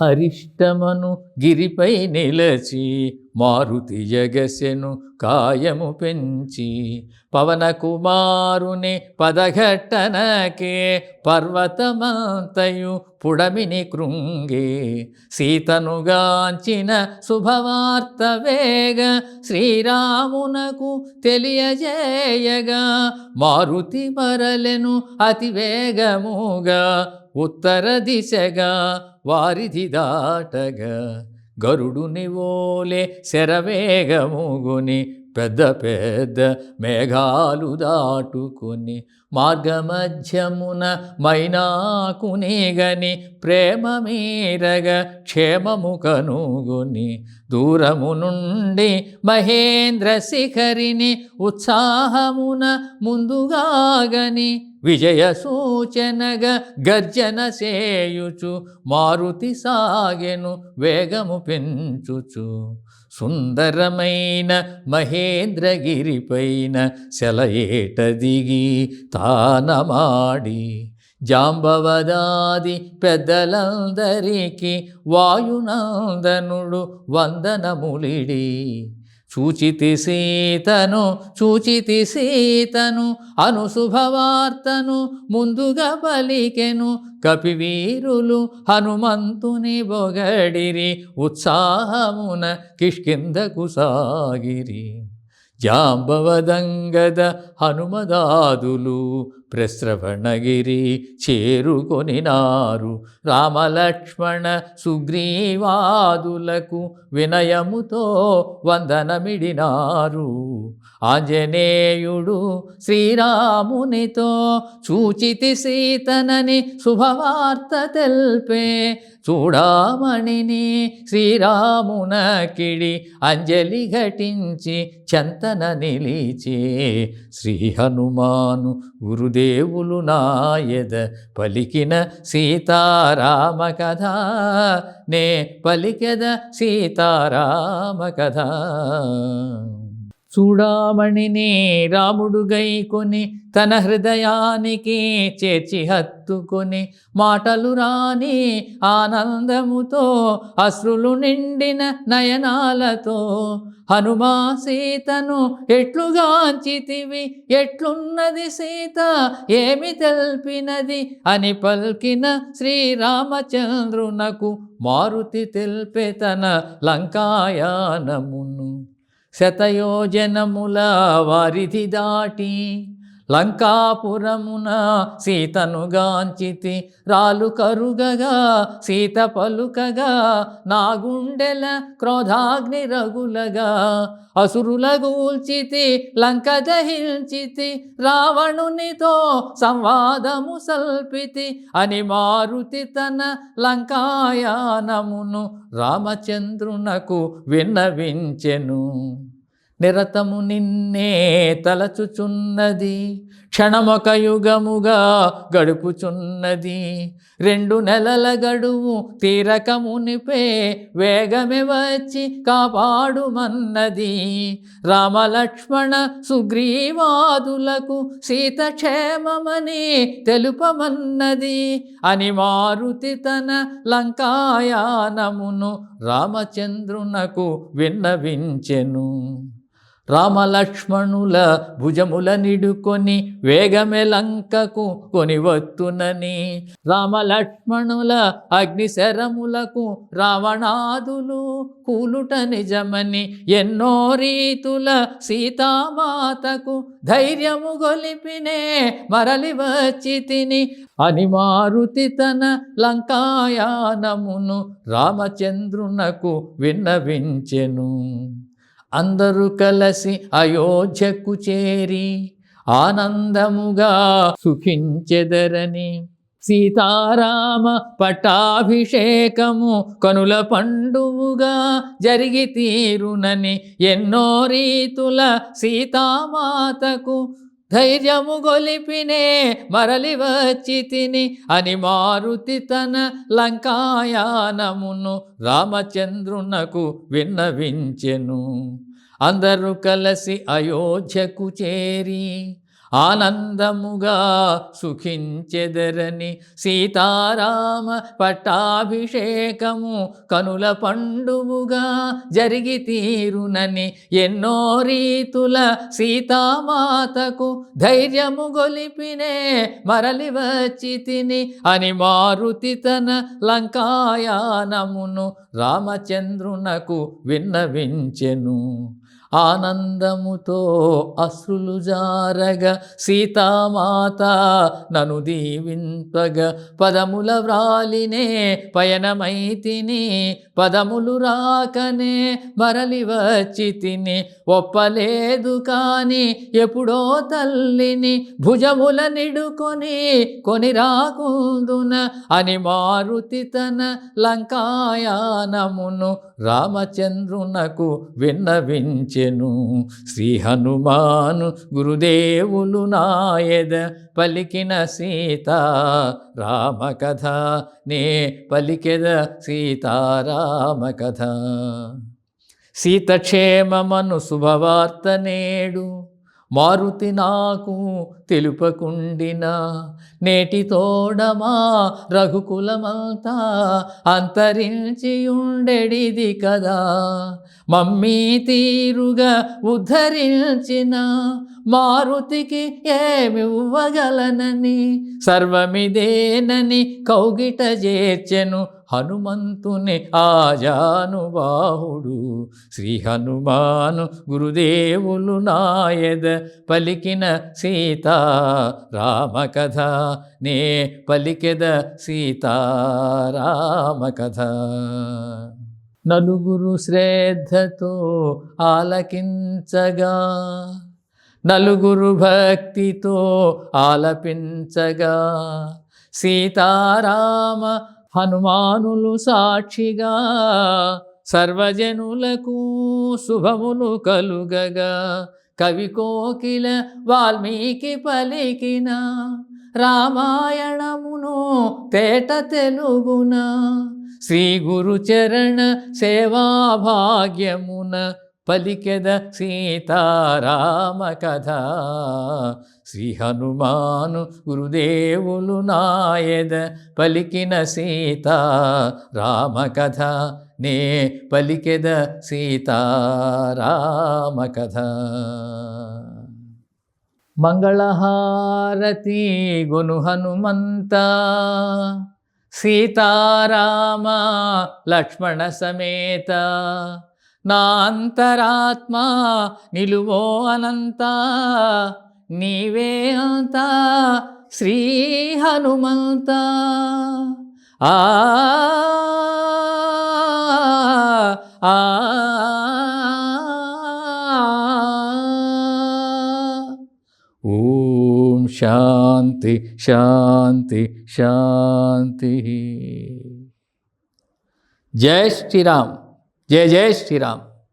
అరిష్టమను గిరిపై నిలచి మారుతి యగసెను కాయము పెంచి. పవన కుమారుని పదఘట్టనకే పర్వతమంతయు పుడమిని కృంగే. సీతనుగాంచిన శుభవార్త వేగ శ్రీరామునకు తెలియజేయగా. మారుతి మరలెను అతి వేగముగా ఉత్తర దిశగా వారిధి దాటగా. గరుడుని ఓలే శరవేగముగుని పెద్ద పెద్ద మేఘాలు దాటుకొని. మార్గమధ్యమున మైనాకునిగని ప్రేమ మీరగ క్షేమము కనుగొని. దూరము నుండి మహేంద్ర శిఖరిని ఉత్సాహమున ముందుగాగని. విజయ సూచనగా గర్జన చేయుచు మారుతి సాగెను వేగము పెంచుచు. సుందరమైన మహేంద్రగిరిపైన సెలయేట దిగి తానమాడి. జాంబవదాది పెద్దలందరికీ వాయునందనుడు వందనములిడి. చూచితి సీతను అను శుభవార్తను ముందుగా పలికెను. కపివీరులు హనుమంతుని బొగడిరి ఉత్సాహమున కిష్కింధకు సాగిరి. జాంబవదంగద హనుమదాదులు ప్రశ్రవణగిరి చేరుకొనినారు. రామలక్ష్మణ సుగ్రీవాదులకు వినయముతో వందనమిడినారు. ఆంజనేయుడు శ్రీరామునితో చూచితి సీతనని శుభవార్త తెల్పే. చూడామణిని శ్రీరామునకిడి అంజలి ఘటించి చెంతన నిలిచే. శ్రీ హనుమాను గురుదేవులు నాయద పలికిన సీతారామ కథ నే పలికెద సీతారామ కథ. చూడామణిని రాముడు గైకొని తన హృదయానికి చేర్చి హత్తుకొని. మాటలు రాని ఆనందముతో అశ్రులు నిండిన నయనాలతో. హనుమా సీతను ఎట్లుగాంచితివి ఎట్లున్నది సీత ఏమి తెల్పినది అని పల్కిన శ్రీరామచంద్రునకు మారుతి తెల్పే తన లంకాయానమును. శతయోజనముల వారిధి దాటి లంకాపురమున సీతను గాంచితి. రాలు కరుగగా సీత పలుకగా నా గుండెల క్రోధాగ్ని రగులగా. అసురుల గూల్చితి లంక దహించితి రావణునితో సంవాదము సల్పితి అని మారుతి తన లంకాయానమును రామచంద్రునకు విన్నవించెను. నిరతము నిన్నే తలచుచున్నది క్షణమొక యుగముగా గడుపుచున్నది. 2 నెలల గడువు తీరక మునిపే వేగమే వచ్చి కాపాడుమన్నది. రామలక్ష్మణ సుగ్రీవాదులకు సీత క్షేమమని తెలుపమన్నది అని మారుతి తన లంకాయానమును రామచంద్రునకు విన్నవించెను. రామలక్ష్మణుల భుజముల నిడుకొని వేగమే లంకకు కొనివత్తునని, రామలక్ష్మణుల అగ్నిశరములకు రావణాదులు కూలుట నిజమని, ఎన్నో రీతుల సీతామాతకు ధైర్యము గొలిపినే మరలి వచ్చి తిని అని మారుతి తన లంకాయానమును రామచంద్రునకు విన్నవించెను. అందరూ కలిసి అయోధ్యకు చేరి ఆనందముగా సుఖించెదరని, సీతారామ పట్టాభిషేకము కనుల పండువుగా జరిగి తీరునని, ఎన్నో రీతుల సీతామాతకు ధైర్యము గొలిపినే మరలి వచ్చి తిని అని మారుతి తన లంకాయానమును రామచంద్రునకు విన్నవించెను. అందరూ కలిసి అయోధ్యకు చేరి ఆనందముగా సుఖించెదరని, సీతారామ పట్టాభిషేకము కనుల పండువుగా జరిగి తీరునని, ఎన్నో రీతుల సీతామాతకు ధైర్యము గొలిపినే మరలి వచ్చి తిని అని మారుతి తన లంకాయానమును రామచంద్రునకు విన్నవించెను. ఆనందముతో అశ్రులు జారగా సీతామాత నను దీవింపగా, పదముల వ్రాలినే పయనమైతిని, పదములు రాకనే మరలి వచ్చి తిని, ఒప్పలేదు కాని ఎప్పుడో తల్లిని భుజముల నిడుకొని కొని రాకుందున అని మారుతి తన లంకాయానమును రామచంద్రునకు విన్నవించెను. శ్రీ హనుమాను గురుదేవులు నాయద పలికిన సీతారామ కథ, నే పలికెద సీతారామ కథ. సీతక్షేమమను శుభవార్త నేడు మారుతి నాకు తెలుపకుండినా, నేటి తోడమా రఘుకులమంతా అంతరించి ఉండెడిది కదా. మమ్మీ తీరుగా ఉద్ధరించిన మారుతికి ఏమివ్వగలనని, సర్వమిదేనని కౌగిట చేర్చెను హనుమంతుని ఆజానుబాహుడు. శ్రీ హనుమాను గురుదేవులు నాయద పలికిన సీతారామ కథ, నే పలికెద సీతారామ కథ. నలుగురు శ్రద్ధతో ఆలకించగా, నలుగురు భక్తితో ఆలపించగా, సీతారామ హనుమానులు సాక్షిగా సర్వజనులకు శుభములు కలుగగా, కవి కోకిల వాల్మీకి పలికిన రామాయణమును తేట తెలుగున, శ్రీ గురు చరణ సేవా భాగ్యమున పలికెద సీతారామ కథ. శ్రీ హనుమాను గురుదేవులు నాయద పలికిన సీతారామ కథ, నే పలికెద సీతారామ కథ. మంగళహారతి గును హనుమంత, సీతారామ లక్ష్మణ సమేత, నా అంతరాత్మ నిలువో అనంత, నీవే అంత శ్రీ హనుమంత. ఆ ఆ ఓం శాంతి శాంతి శాంతి. జై శ్రీరామ్. జై జై శ్రీరామ్.